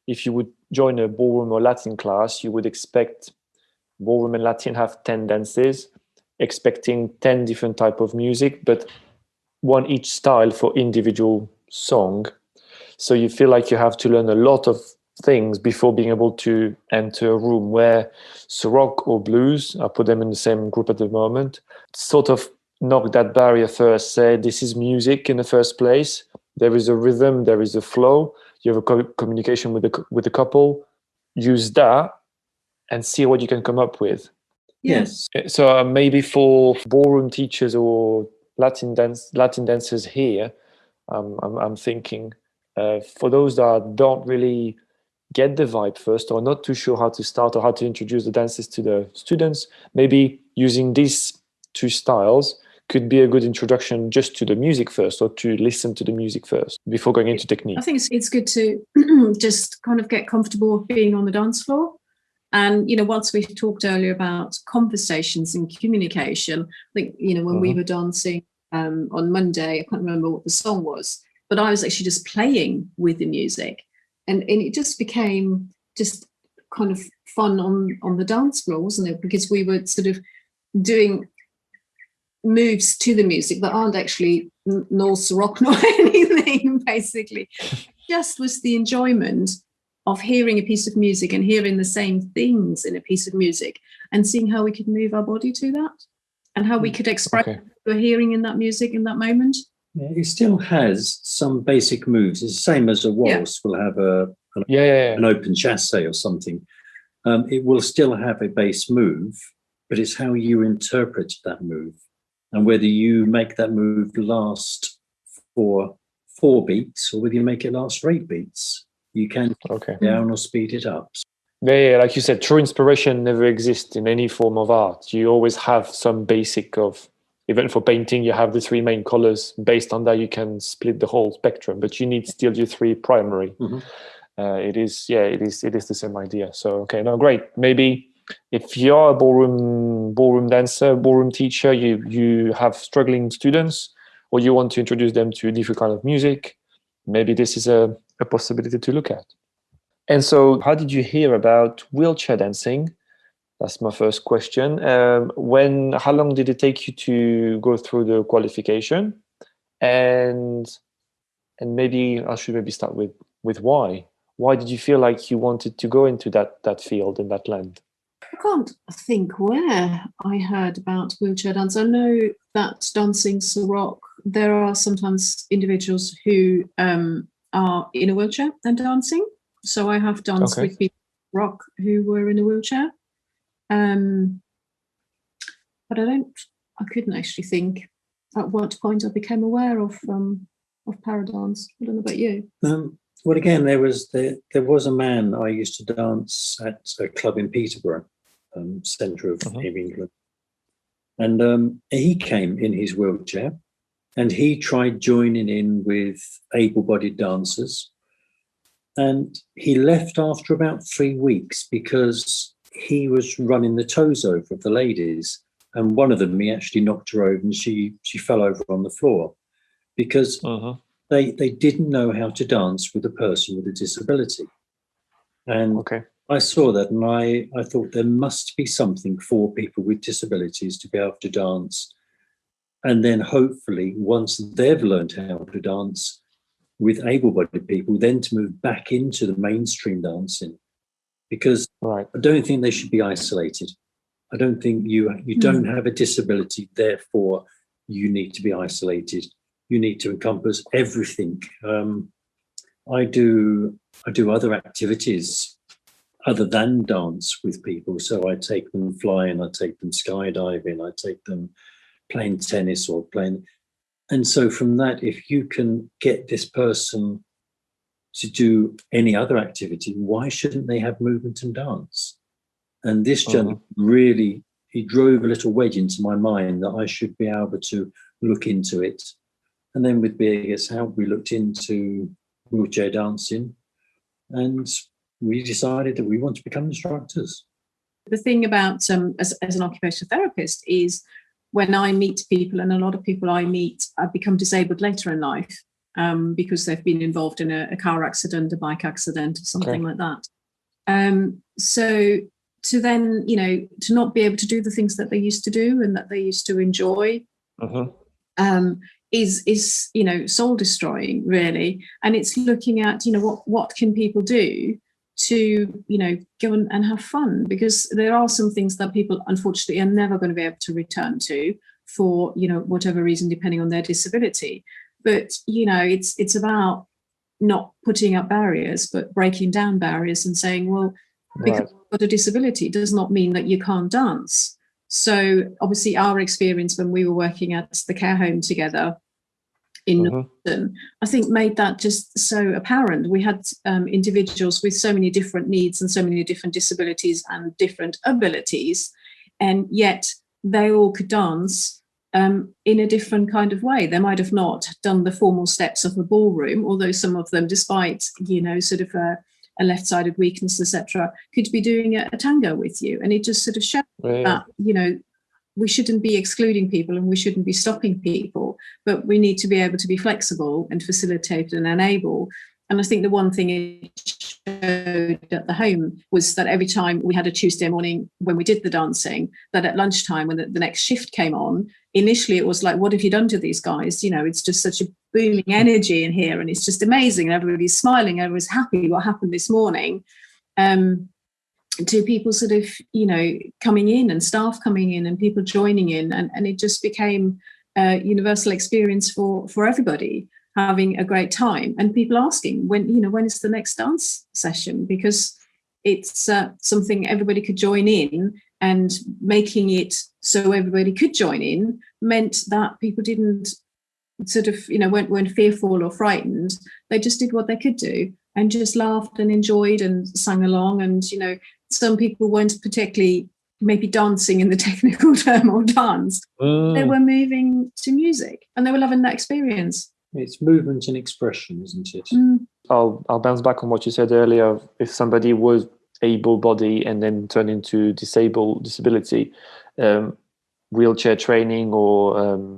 Speaker 1: if you would join a ballroom or Latin class, you would expect ballroom and Latin have 10 dances, expecting 10 different type of music, but one each style for individual song. So you feel like you have to learn a lot of things before being able to enter a room where so rock or blues, I put them in the same group at the moment, sort of knock that barrier first, say this is music in the first place. There is a rhythm, there is a flow. You have a communication with the couple. Use that and see what you can come up with.
Speaker 3: Yes.
Speaker 1: So maybe for ballroom teachers or Latin dancers here, I'm thinking for those that don't really get the vibe first or not too sure how to start or how to introduce the dances to the students, maybe using these two styles could be a good introduction just to the music first, or to listen to the music first before going into technique.
Speaker 2: I think it's good to just kind of get comfortable with being on the dance floor. And, once we talked earlier about conversations and communication, I think, when we were dancing on Monday, I can't remember what the song was, but I was actually just playing with the music. And it just became just kind of fun on the dance floor, wasn't it? Because we were sort of doing moves to the music that aren't actually Norse rock nor anything, basically. Just was the enjoyment of hearing a piece of music and hearing the same things in a piece of music and seeing how we could move our body to that and how we could express what we're hearing in that music in that moment.
Speaker 3: Yeah, it still has some basic moves. It's the same as a waltz will have an open chasse or something. It will still have a base move, but it's how you interpret that move and whether you make that move last for 4 beats or whether you make it last for 8 beats. You can down or speed it up.
Speaker 1: Yeah, like you said, true inspiration never exists in any form of art. You always have some basic of, even for painting, you have the 3 main colors. Based on that, you can split the whole spectrum, but you need still your 3 primary. It is the same idea. So, great. Maybe if you're a ballroom dancer, ballroom teacher, you have struggling students, or you want to introduce them to a different kind of music, maybe this is a possibility to look at. And so how did you hear about wheelchair dancing? That's my first question. How long did it take you to go through the qualification? And maybe I should start with why. Why did you feel like you wanted to go into that field and that land?
Speaker 2: I can't think where I heard about wheelchair dance. I know that dancing Sarok, there are sometimes individuals who are in a wheelchair and dancing. So I have danced with people rock who were in a wheelchair. But I couldn't actually think at what point I became aware of paradance. I don't know about you.
Speaker 3: Well, again, there was a man I used to dance at a club in Peterborough, centre of England, and he came in his wheelchair, and he tried joining in with able-bodied dancers, and he left after about 3 weeks because he was running the toes over of the ladies, and one of them, he actually knocked her over, and she fell over on the floor because they didn't know how to dance with a person with a disability. And I saw that, and I thought there must be something for people with disabilities to be able to dance. And then hopefully, once they've learned how to dance with able-bodied people, then to move back into the mainstream dancing. Because I don't think they should be isolated. I don't think you don't have a disability, therefore you need to be isolated. You need to encompass everything. I do other activities other than dance with people. So I take them flying, I take them skydiving, I take them playing tennis or playing. And so from that, if you can get this person to do any other activity, why shouldn't they have movement and dance? And this gentleman really, he drove a little wedge into my mind that I should be able to look into it. And then with Birgit's help, we looked into wheelchair dancing, and we decided that we want to become instructors.
Speaker 2: The thing about as an occupational therapist is when I meet people, and a lot of people I meet become disabled later in life because they've been involved in a car accident, a bike accident, or something like that. So to then, to not be able to do the things that they used to do and that they used to enjoy, is soul destroying, really. And it's looking at, what can people do to, go and have fun, because there are some things that people unfortunately are never going to be able to return to for, whatever reason, depending on their disability. But, it's about not putting up barriers, but breaking down barriers and saying, well, because you've got a disability does not mean that you can't dance. So obviously our experience when we were working at the care home together in London, I think made that just so apparent. We had individuals with so many different needs and so many different disabilities and different abilities, and yet they all could dance in a different kind of way. They might have not done the formal steps of a ballroom, although some of them, despite, sort of a left-sided weakness, etc., could be doing a tango with you. And it just sort of showed that, we shouldn't be excluding people and we shouldn't be stopping people, but we need to be able to be flexible and facilitate and enable. And I think the one thing it showed at the home was that every time we had a Tuesday morning when we did the dancing, that at lunchtime when the next shift came on, initially it was like, what have you done to these guys? It's just such a booming energy in here and it's just amazing. And everybody's smiling, everybody's happy. What happened this morning? To people sort of, coming in and staff coming in and people joining in. And it just became a universal experience for everybody, having a great time, and people asking when is the next dance session, because it's something everybody could join in, and making it so everybody could join in meant that people didn't sort of, weren't fearful or frightened. They just did what they could do and just laughed and enjoyed and sang along. And, some people weren't particularly maybe dancing in the technical term of dance. They were moving to music and they were loving that experience.
Speaker 3: It's movement and expression, isn't it?
Speaker 1: I'll bounce back on what you said earlier. If somebody was able-bodied and then turned into disability, wheelchair training or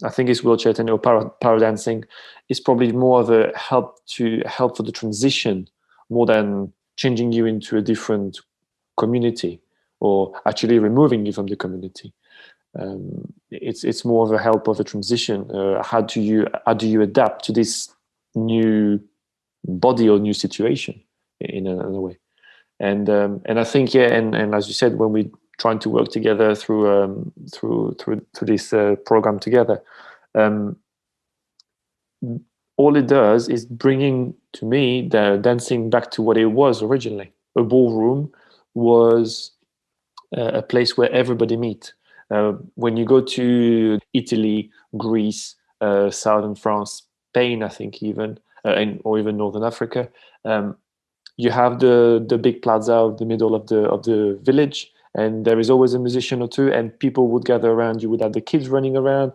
Speaker 1: I think it's wheelchair training or para dancing is probably more of a help for the transition more than changing you into a different community or actually removing you from the community. It's more of a help of a transition. How do you adapt to this new body or new situation in a way? And I think and as you said, when we trying to work together through this program together, all it does is bringing to me the dancing back to what it was originally. A ballroom was a place where everybody meet. When you go to Italy, Greece, southern France, Spain, I think even, or even Northern Africa, you have the big plaza of the middle of the village, and there is always a musician or two, and people would gather around. You would have the kids running around,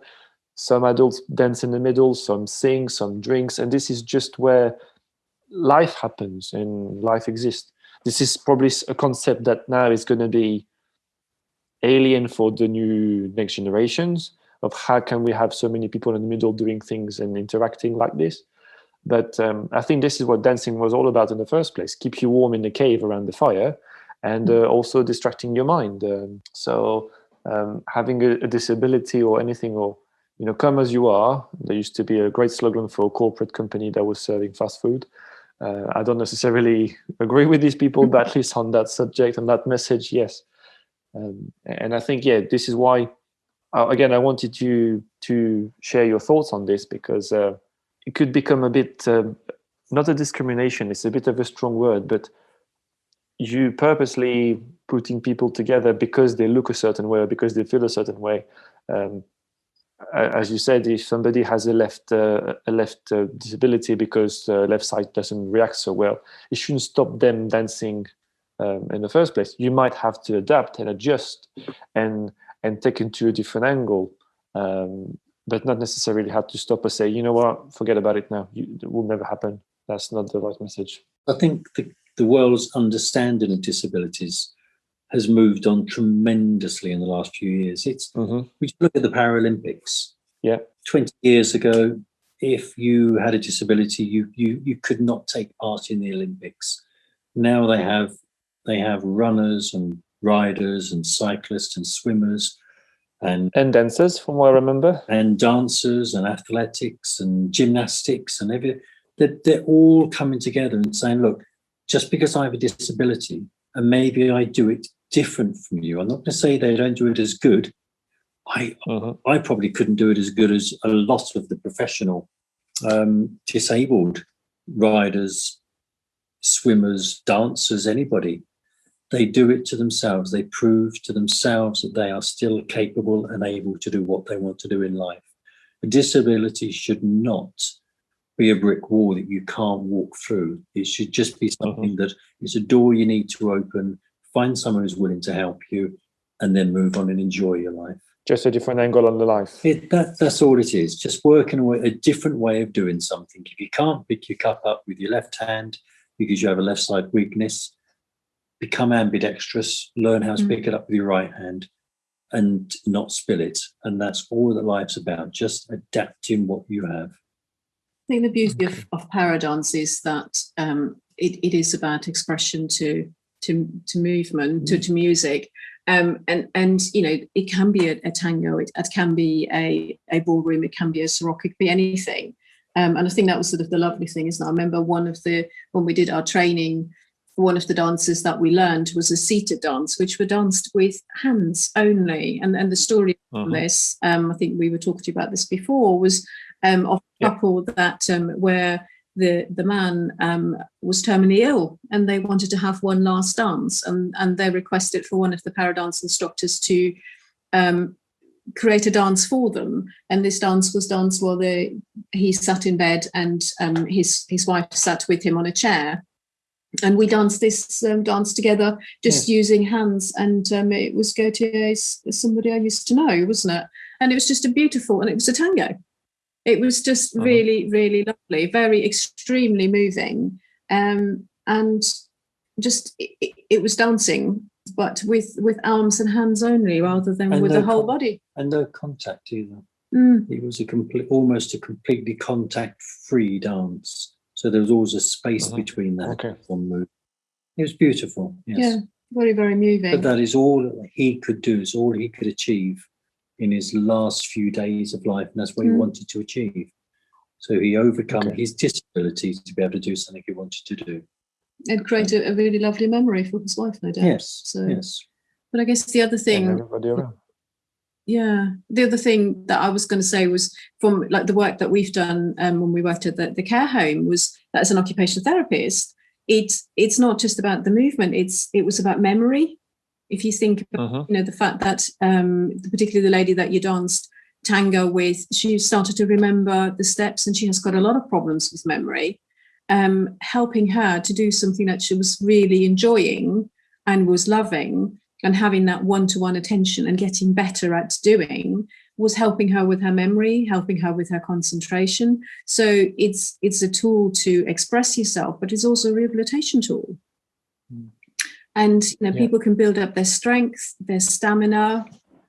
Speaker 1: some adults dance in the middle, some sing, some drinks, and this is just where life happens and life exists. This is probably a concept that now is going to be alien for the next generations of how can we have so many people in the middle doing things and interacting like this. But I think this is what dancing was all about in the first place: keep you warm in the cave around the fire, and also distracting your mind. So having a disability or anything, or come as you are. There used to be a great slogan for a corporate company that was serving fast food. I don't necessarily agree with these people, but at least on that subject and that message, yes. And I think, this is why, again, I wanted you to share your thoughts on this, because it could become a bit, not a discrimination, it's a bit of a strong word, but you purposely putting people together because they look a certain way or because they feel a certain way. As you said, if somebody has a left disability because the left side doesn't react so well, it shouldn't stop them dancing in the first place. You might have to adapt and adjust and take it to a different angle, but not necessarily have to stop or say, you know what, forget about it now. It will never happen. That's not the right message.
Speaker 3: I think the world's understanding of disabilities has moved on tremendously in the last few years. We just look at the Paralympics. 20 years ago, if you had a disability, you could not take part in the Olympics. Now they have runners and riders and cyclists and swimmers and
Speaker 1: dancers, from what I remember.
Speaker 3: and dancers and athletics and gymnastics and everything. They're all coming together and saying, look, just because I have a disability and maybe I do it different from you, I'm not going to say they don't do it as good. I probably couldn't do it as good as a lot of the professional disabled riders, swimmers, dancers, anybody. They do it to themselves. They prove to themselves that they are still capable and able to do what they want to do in life. A disability should not be a brick wall that you can't walk through. It should just be something that is a door you need to open, find someone who's willing to help you, and then move on and enjoy your life.
Speaker 1: Just a different angle on the life.
Speaker 3: That's all it is. Just working a different way of doing something. If you can't pick your cup up with your left hand because you have a left side weakness, become ambidextrous, learn how to pick it up with your right hand and not spill it. And that's all that life's about, just adapting what you have.
Speaker 2: I think the beauty of paradance is that it is about expression to movement, to music. And you know, it can be a tango, it can be a ballroom, it can be a sirocco, it can be anything. And I think that was sort of the lovely thing, isn't it? I remember when we did our training, one of the dances that we learned was a seated dance, which were danced with hands only. And the story on this, I think we were talking to you about this before, was of a couple that where the man was terminally ill and they wanted to have one last dance, and they requested for one of the paradance instructors to create a dance for them. And this dance was danced while he sat in bed and his wife sat with him on a chair. And we danced this dance together, just using hands. And it was somebody I used to know, wasn't it? And it was just and it was a tango. It was just really, really lovely, very extremely moving. And just, it was dancing, but with arms and hands only, rather than with the whole body.
Speaker 3: And no contact either. It was almost a completely contact-free dance. So there was always a space between that one move. It was beautiful. Yes.
Speaker 2: Yeah, very, very moving.
Speaker 3: But that is all that he could do. It's all he could achieve in his last few days of life, and that's what he wanted to achieve. So he overcome his disabilities to be able to do something he wanted to do.
Speaker 2: And create a really lovely memory for his wife, no doubt.
Speaker 3: Yes. Yes.
Speaker 2: But I guess the other thing, the other thing that I was going to say was from like the work that we've done when we worked at the care home, was that as an occupational therapist, it's not just about the movement. It was about memory. If you think about, you know, the fact that particularly the lady that you danced tango with, she started to remember the steps, and she has got a lot of problems with memory. Helping her to do something that she was really enjoying and was loving, and having that one-to-one attention and getting better at doing, was helping her with her memory, helping her with her concentration. So it's a tool to express yourself, but it's also a rehabilitation tool. And you know, people can build up their strength, their stamina.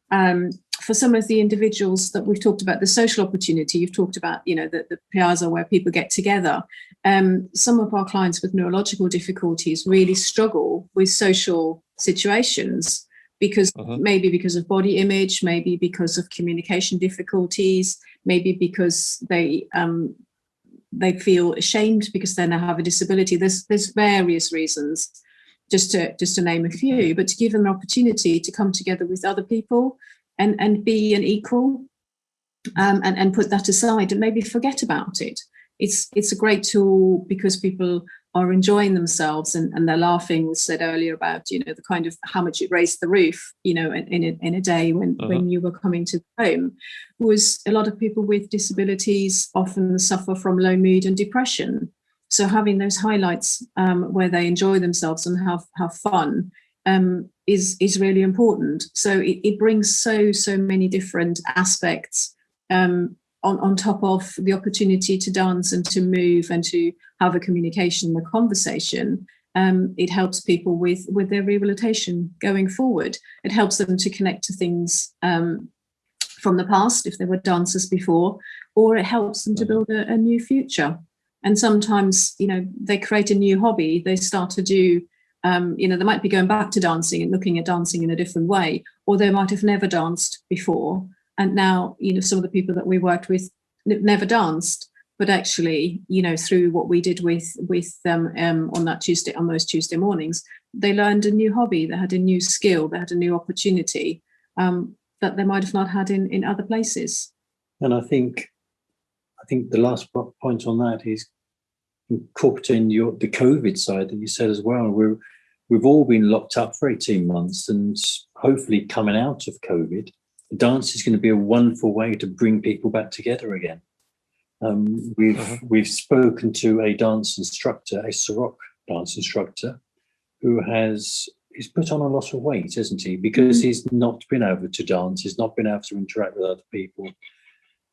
Speaker 2: For some of the individuals that we've talked about, the social opportunity, you've talked about, you know, the piazza where people get together. Some of our clients with neurological difficulties really struggle with social situations because maybe because of body image, maybe because of communication difficulties, maybe because they feel ashamed because they now have a disability. There's various reasons, just to name a few, but to give them an opportunity to come together with other people and be an equal, and put that aside and maybe forget about it. It's a great tool because people are enjoying themselves and they're laughing. We said earlier about, you know, the kind of how much it raised the roof, you know, in a day when you were coming to the home, was a lot of people with disabilities often suffer from low mood and depression. So having those highlights where they enjoy themselves and have fun is really important. So it brings so many different aspects on top of the opportunity to dance and to move and to have a communication, a conversation. It helps people with their rehabilitation going forward. It helps them to connect to things from the past if they were dancers before, or it helps them to build a new future. And sometimes, you know, they create a new hobby. They start to do They might be going back to dancing and looking at dancing in a different way, or they might have never danced before. And now, some of the people that we worked with never danced, but actually, through what we did with them on those Tuesday mornings, they learned a new hobby, they had a new skill, they had a new opportunity that they might have not had in other places.
Speaker 3: And I think the last point on that is incorporating the COVID side that you said as well. We've all been locked up for 18 months, and hopefully coming out of COVID, dance is going to be a wonderful way to bring people back together again. We've spoken to a dance instructor, a Sarok dance instructor, who he's put on a lot of weight, hasn't he? Because he's not been able to dance, he's not been able to interact with other people.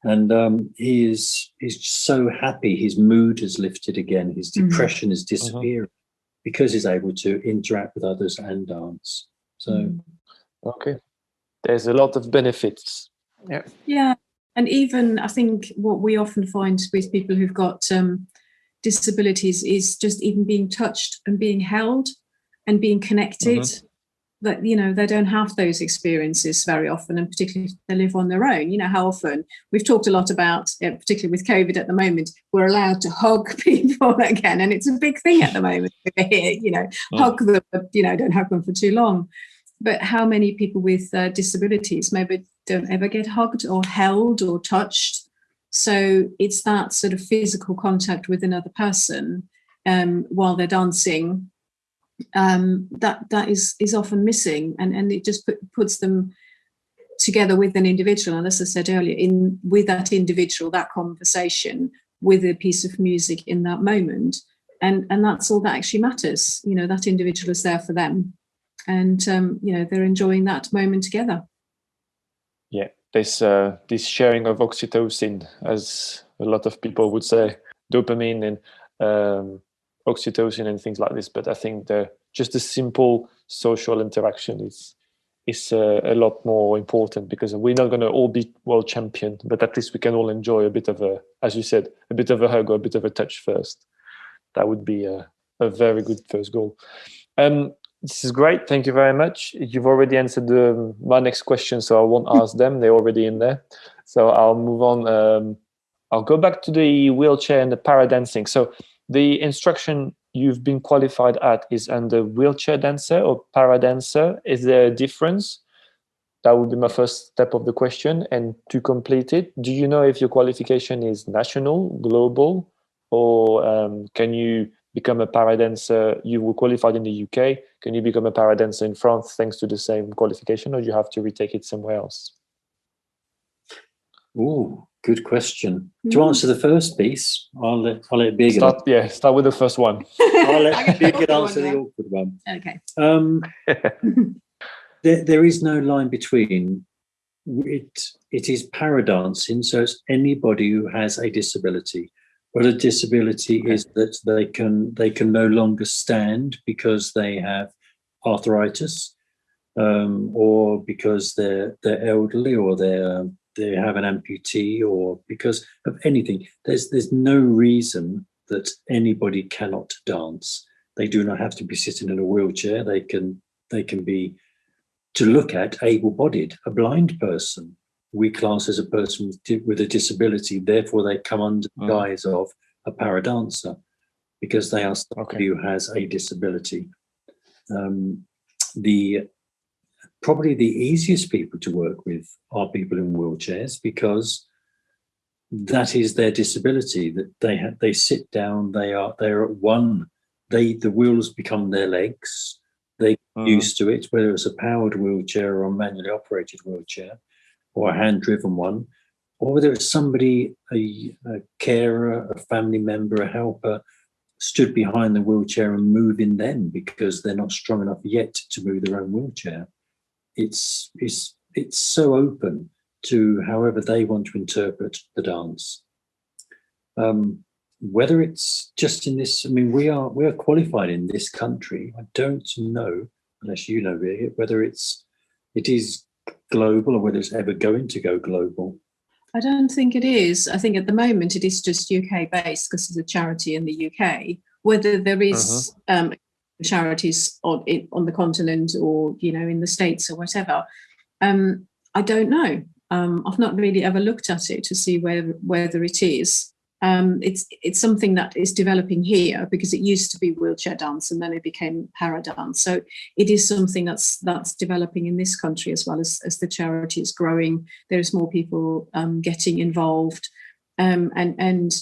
Speaker 3: And he's so happy his mood has lifted again, his depression is disappearing because he's able to interact with others and dance. So
Speaker 1: okay, there's a lot of benefits.
Speaker 2: Yeah. And even I think what we often find with people who've got disabilities is just even being touched and being held and being connected. That they don't have those experiences very often, and particularly if they live on their own. How often we've talked a lot about, particularly with COVID at the moment, we're allowed to hug people again, and it's a big thing at the moment. Hug them, but don't hug them for too long. But how many people with disabilities maybe don't ever get hugged or held or touched? So it's that sort of physical contact with another person while they're dancing that is often missing, and it just puts them together with an individual. And as I said earlier, with that individual, that conversation with a piece of music in that moment, and that's all that actually matters. That individual is there for them, and they're enjoying that moment together.
Speaker 1: Yeah, this sharing of oxytocin, as a lot of people would say, dopamine and oxytocin and things like this. But I think just the simple social interaction is a lot more important, because we're not going to all be world champion, but at least we can all enjoy a bit of as you said, a bit of a hug or a bit of a touch first. That would be a very good first goal. This is great. Thank you very much. You've already answered my next question, so I won't ask them. They're already in there. So I'll move on. I'll go back to the wheelchair and the para dancing. So the instruction you've been qualified at is under wheelchair dancer or para dancer. Is there a difference? That would be my first step of the question. And to complete it, do you know if your qualification is national, global, or can you become a para dancer? You were qualified in the UK. Can you become a para dancer in France thanks to the same qualification, or do you have to retake it somewhere else?
Speaker 3: Oh, good question. To answer the first piece, I'll let Birgit
Speaker 1: start with the first one.
Speaker 3: I'll let Birgit answer the awkward one.
Speaker 2: Okay.
Speaker 3: There is no line between. It is para dancing, so it's anybody who has a disability. But a disability is that they can no longer stand because they have arthritis, or because they're elderly, or they have an amputee, or because of anything. There's no reason that anybody cannot dance. They do not have to be sitting in a wheelchair. They can be, to look at, able-bodied, a blind person. We class as a person with a disability, therefore they come under the guise of a para dancer, because they are somebody who has a disability. Probably the easiest people to work with are people in wheelchairs, because that is their disability. That they sit down, they're at one. The wheels become their legs. They get used to it, whether it's a powered wheelchair or a manually operated wheelchair, or a hand-driven one, or whether it's somebody, a carer, a family member, a helper, stood behind the wheelchair and moving them because they're not strong enough yet to move their own wheelchair. It's so open to however they want to interpret the dance. Whether it's just in this, we are qualified in this country. I don't know, unless you know, Birgit, whether it is global or whether it's ever going to go global.
Speaker 2: I don't think it is. I think at the moment it is just UK based because it's a charity in the UK. Whether there is charities on the continent, or in the States or whatever. I don't know. I've not really ever looked at it to see whether it is. It's something that is developing here, because it used to be wheelchair dance and then it became para dance. So it is something that's developing in this country, as well as the charity is growing. There's more people getting involved, and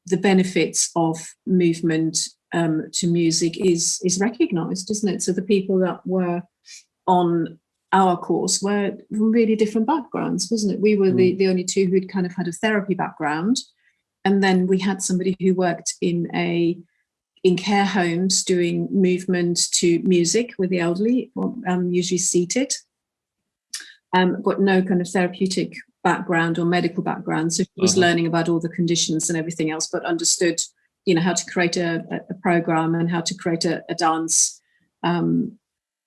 Speaker 2: the benefits of movement to music is recognised, isn't it? So the people that were on our course were from really different backgrounds, wasn't it? We were the only two who'd kind of had a therapy background. And then we had somebody who worked in care homes doing movement to music with the elderly, usually seated, but no kind of therapeutic background or medical background. So she was learning about all the conditions and everything else, but understood, how to create a program and how to create a dance,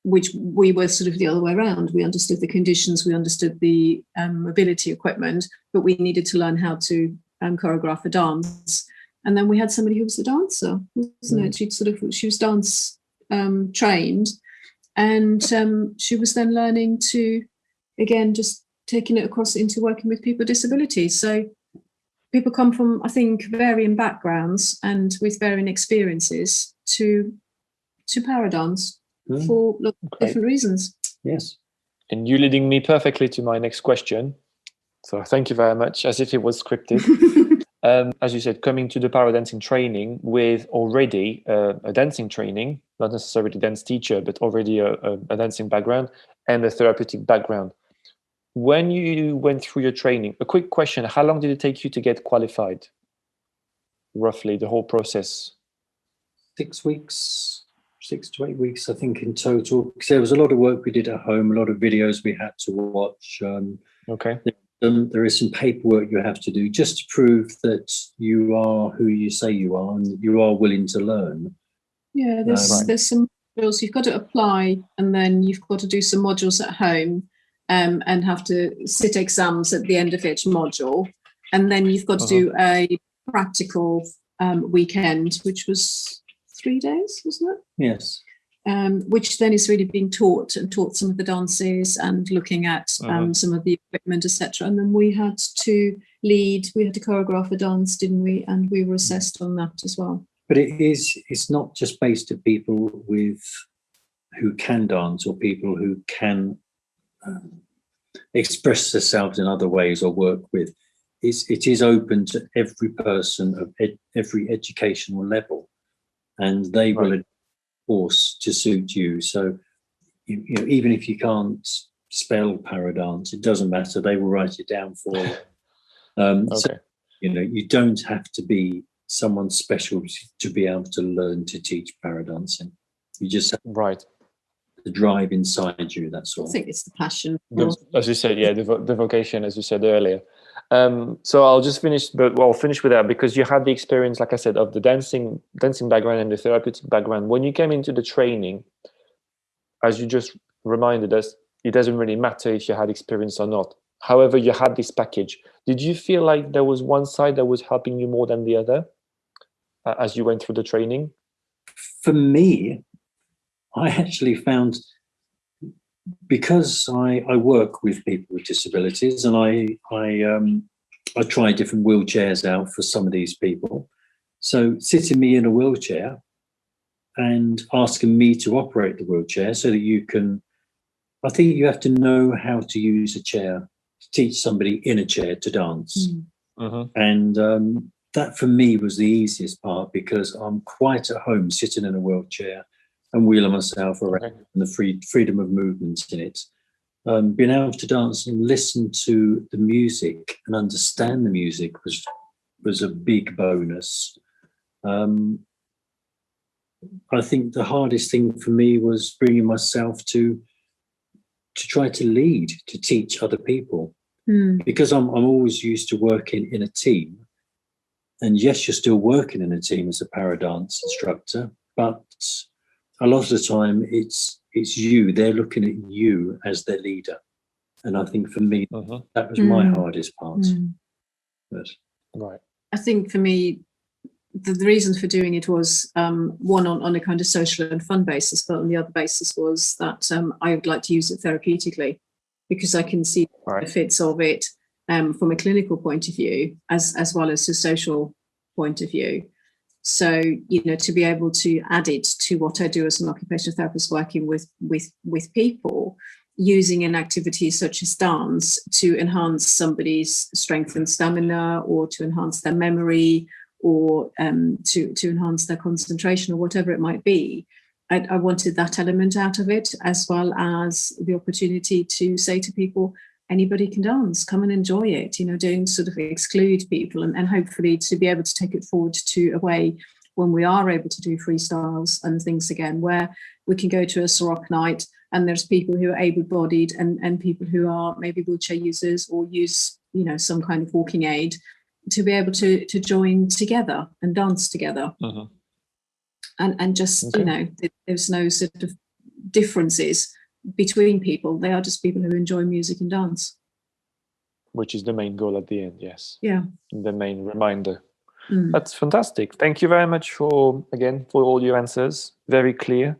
Speaker 2: which we were sort of the other way around. We understood the conditions, we understood the mobility equipment, but we needed to learn how to choreograph a dance. And then we had somebody who was a dancer, wasn't it? She was dance trained, and she was then learning to, again, just taking it across into working with people with disabilities. So people come from, I think, varying backgrounds and with varying experiences to paradance for different reasons.
Speaker 3: Yes.
Speaker 1: And you're leading me perfectly to my next question. So thank you very much, as if it was scripted. As you said, coming to the paradancing training with already a dancing training, not necessarily a dance teacher, but already a dancing background and a therapeutic background. When you went through your training, a quick question, how long did it take you to get qualified? Roughly, the whole process?
Speaker 3: 6 weeks, 6 to 8 weeks, I think, in total. Because there was a lot of work we did at home, a lot of videos we had to watch.
Speaker 1: Okay.
Speaker 3: There is some paperwork you have to do just to prove that you are who you say you are and you are willing to learn.
Speaker 2: Yeah, there's some modules you've got to apply, and then you've got to do some modules at home, and have to sit exams at the end of each module. And then you've got to do a practical weekend, which was 3 days, wasn't it?
Speaker 3: Yes.
Speaker 2: Which then is really being taught some of the dances and looking at some of the equipment, etc. And then we had to choreograph a dance, didn't we? And we were assessed on that as well.
Speaker 3: But it's not just based on people who can dance or people who can express themselves in other ways or work with. It is open to every person of every educational level, and they will course to suit you. So even if you can't spell paradance, it doesn't matter, they will write it down for you. So, you don't have to be someone special to be able to learn to teach paradancing. You just have the drive inside you, that's all.
Speaker 2: I think it's the passion.
Speaker 1: As you said, the vocation, as you said earlier. So I'll just finish, but I'll finish with that, because you had the experience, like I said, of the dancing background and the therapeutic background. When you came into the training, as you just reminded us, it doesn't really matter if you had experience or not. However, you had this package. Did you feel like there was one side that was helping you more than the other as you went through the training?
Speaker 3: For me, I actually found, because I work with people with disabilities, and I try different wheelchairs out for some of these people. So sitting me in a wheelchair and asking me to operate the wheelchair so that you can, I think you have to know how to use a chair to teach somebody in a chair to dance. And that for me was the easiest part, because I'm quite at home sitting in a wheelchair and wheeling myself around, and the freedom of movement in it. Being able to dance and listen to the music and understand the music was a big bonus. I think the hardest thing for me was bringing myself to try to lead, to teach other people, because I'm always used to working in a team. And yes, you're still working in a team as a paradance instructor, but a lot of the time it's you, they're looking at you as their leader. And I think for me, that was my hardest part. But
Speaker 2: I think for me, the reason for doing it was one on a kind of social and fun basis, but on the other basis was that I would like to use it therapeutically, because I can see the benefits of it from a clinical point of view as well as a social point of view. So, to be able to add it to what I do as an occupational therapist, working with people, using an activity such as dance to enhance somebody's strength and stamina, or to enhance their memory, or to enhance their concentration, or whatever it might be. I wanted that element out of it, as well as the opportunity to say to people, anybody can dance, come and enjoy it, don't sort of exclude people, and hopefully to be able to take it forward to a way when we are able to do freestyles and things again, where we can go to a Sorok night and there's people who are able-bodied and people who are maybe wheelchair users or use, some kind of walking aid, to be able to join together and dance together.
Speaker 1: Uh-huh.
Speaker 2: And just, there's no sort of differences between people. They are just people who enjoy music and dance.
Speaker 1: Which is the main goal at the end, yes.
Speaker 2: Yeah.
Speaker 1: The main reminder. That's fantastic. Thank you very much for all your answers. Very clear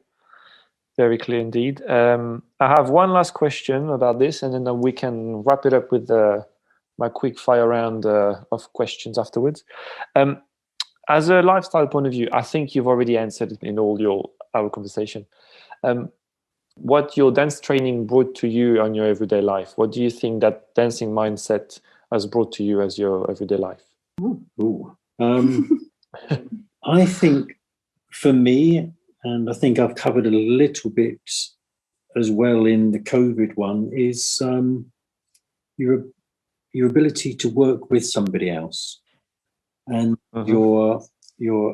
Speaker 1: indeed. I have one last question about this, and then we can wrap it up with my quick fire round of questions afterwards. As a lifestyle point of view, I think you've already answered in all our conversation. What your dance training brought to you on your everyday life? What do you think that dancing mindset has brought to you as your everyday life?
Speaker 3: I think for me, and I think I've covered a little bit as well in the COVID one, is your ability to work with somebody else, and your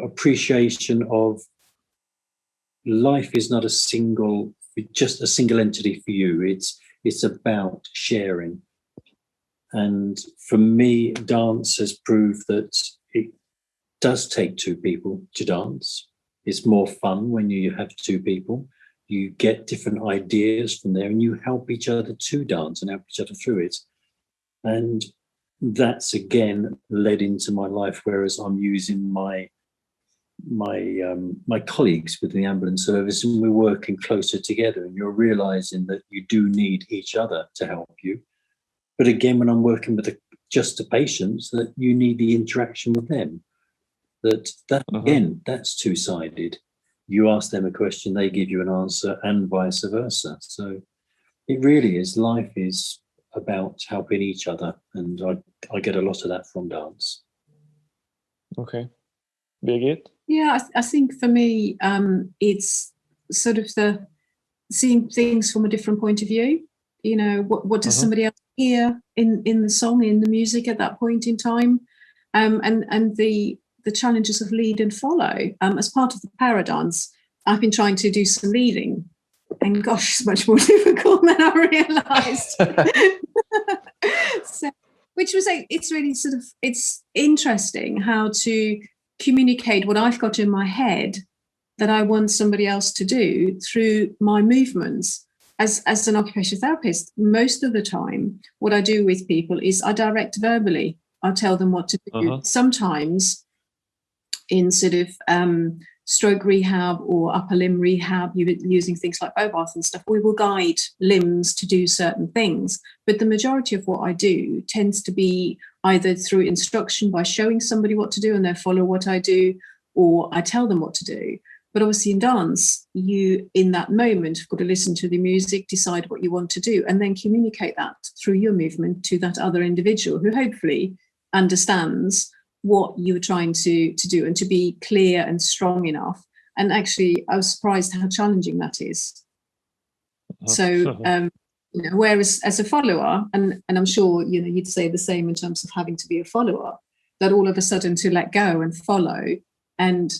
Speaker 3: appreciation of life is not just a single entity for you. It's about sharing. And for me, dance has proved that it does take two people to dance. It's more fun when you have two people. You get different ideas from there, and you help each other to dance and help each other through it. And that's again led into my life, whereas I'm using my colleagues within the ambulance service, and we're working closer together, and you're realizing that you do need each other to help you. But again, when I'm working with just the patients, that you need the interaction with them. Again, that's two-sided. You ask them a question, they give you an answer, and vice versa. So it really is, life is about helping each other, and I get a lot of that from dance. Okay.
Speaker 1: Birgit?
Speaker 2: Yeah, I think for me, it's sort of the seeing things from a different point of view. What does somebody else hear in the song, in the music at that point in time, and the challenges of lead and follow. As part of the Paradance, I've been trying to do some leading, and gosh, it's much more difficult than I realised. So, it's interesting how to communicate what I've got in my head that I want somebody else to do through my movements. As an occupational therapist, most of the time, what I do with people is I direct verbally. I tell them what to do. Sometimes in sort of stroke rehab or upper limb rehab, using things like bow bath and stuff, we will guide limbs to do certain things. But the majority of what I do tends to be either through instruction by showing somebody what to do and they follow what I do, or I tell them what to do. But obviously in dance, you, in that moment, have got to listen to the music, decide what you want to do, and then communicate that through your movement to that other individual who hopefully understands what you were trying to do, and to be clear and strong enough. And actually, I was surprised how challenging that is. So, whereas as a follower, and I'm sure, you'd say the same in terms of having to be a follower, that all of a sudden to let go and follow and,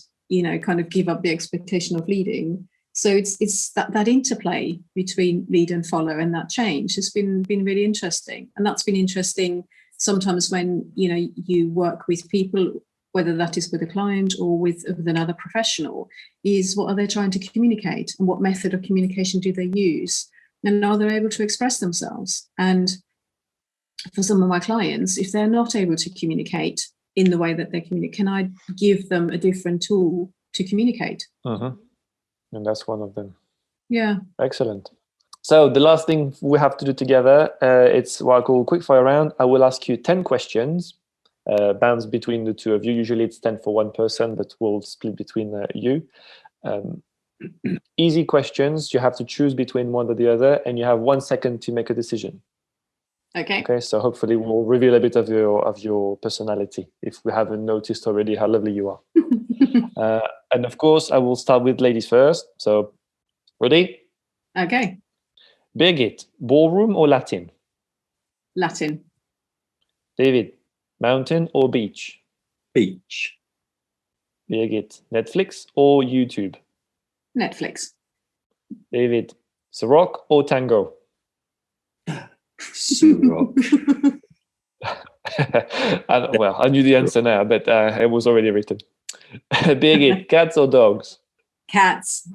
Speaker 2: kind of give up the expectation of leading. So it's that interplay between lead and follow, and that change has been really interesting. And that's been interesting sometimes when, you work with people, whether that is with a client or with another professional, is what are they trying to communicate, and what method of communication do they use? And are they able to express themselves? And for some of my clients, if they're not able to communicate in the way that they communicate? Can I give them a different tool to communicate?
Speaker 1: And that's one of them.
Speaker 2: Yeah.
Speaker 1: Excellent. So the last thing we have to do together, it's what I call quickfire round. I will ask you 10 questions, bounce between the two of you. Usually it's 10 for one person, but we'll split between you. Easy questions. You have to choose between one or the other, and you have 1 second to make a decision.
Speaker 2: Okay.
Speaker 1: Okay, so hopefully we'll reveal a bit of your personality if we haven't noticed already how lovely you are. And of course, I will start with ladies first. So, ready?
Speaker 2: Okay.
Speaker 1: Birgit, ballroom or Latin?
Speaker 2: Latin.
Speaker 1: David, mountain or beach?
Speaker 3: Beach.
Speaker 1: Birgit, Netflix or YouTube?
Speaker 2: Netflix.
Speaker 1: David, Rock or tango?
Speaker 3: Rock.
Speaker 1: Well, I knew the answer now, but it was already written. Birgit, cats or dogs?
Speaker 2: Cats.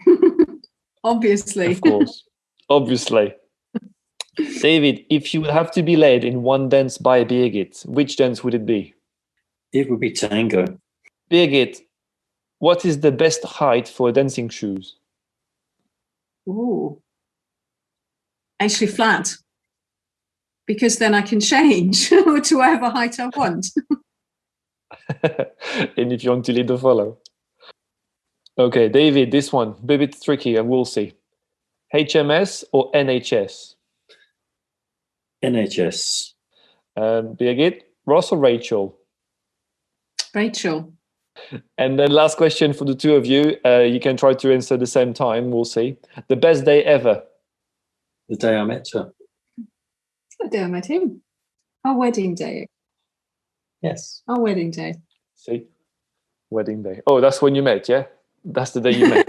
Speaker 2: Obviously.
Speaker 1: Of course. Obviously. David, if you would have to be led in one dance by Birgit, which dance would it be?
Speaker 3: It would be tango.
Speaker 1: Birgit, what is the best height for dancing shoes?
Speaker 2: Ooh. Actually flat. Because then I can change to whatever height I want.
Speaker 1: And if you want to lead or follow. Okay, David, this one, a bit tricky, and we'll see. HMS or NHS?
Speaker 3: NHS.
Speaker 1: Birgit, Ross or Rachel?
Speaker 2: Rachel.
Speaker 1: And then last question for the two of you. You can try to answer at the same time. We'll see. The best day ever?
Speaker 3: The day I met her.
Speaker 2: The day I met him. Our wedding day.
Speaker 3: Yes.
Speaker 2: Our wedding day.
Speaker 1: See? Wedding day. Oh, that's when you met, yeah? That's the day you met.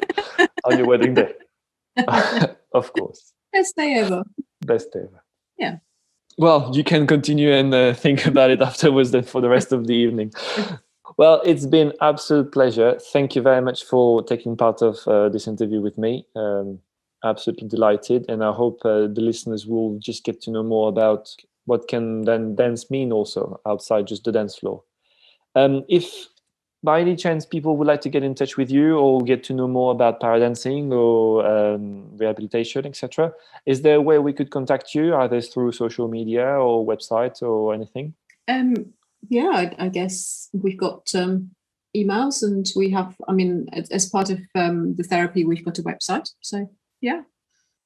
Speaker 1: On your wedding day. Of course.
Speaker 2: Best day ever.
Speaker 1: Best day ever.
Speaker 2: Yeah.
Speaker 1: Well, you can continue and think about it afterwards then for the rest of the evening. Well, it's been absolute pleasure. Thank you very much for taking part of this interview with me. Absolutely delighted. And I hope the listeners will just get to know more about what can then dance mean also outside just the dance floor. If by any chance people would like to get in touch with you or get to know more about paradancing or rehabilitation, etc., is there a way we could contact you, either through social media or website or anything?
Speaker 2: Yeah, I guess we've got emails, and we have, I mean, as part of the therapy, we've got a website. So yeah.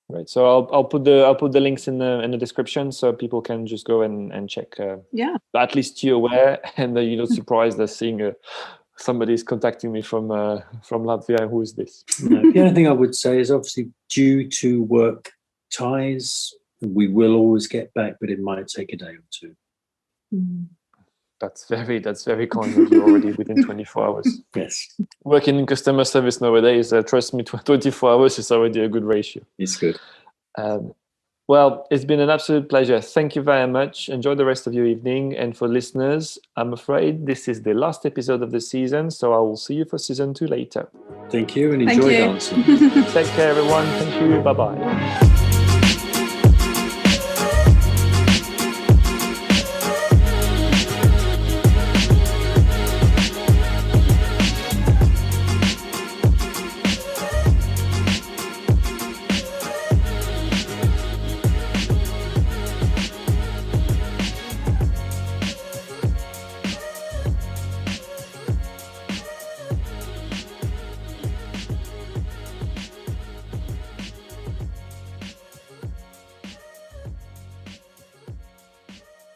Speaker 1: Right. So I'll put the links in the description so people can just go and check.
Speaker 2: Yeah.
Speaker 1: At least you're aware, and you're not surprised at seeing somebody's contacting me from Latvia. Who is this?
Speaker 3: No, the only thing I would say is obviously due to work ties, we will always get back, but it might take a day or two.
Speaker 2: Mm.
Speaker 1: That's very kind of you already within 24 hours.
Speaker 3: Yes.
Speaker 1: Working in customer service nowadays, trust me, 24 hours is already a good ratio.
Speaker 3: It's good.
Speaker 1: Well, it's been an absolute pleasure. Thank you very much. Enjoy the rest of your evening. And for listeners, I'm afraid this is the last episode of the season, so I will see you for season 2 later.
Speaker 3: Thank you, and enjoy dancing.
Speaker 1: Take care, everyone. Thank you. Bye-bye.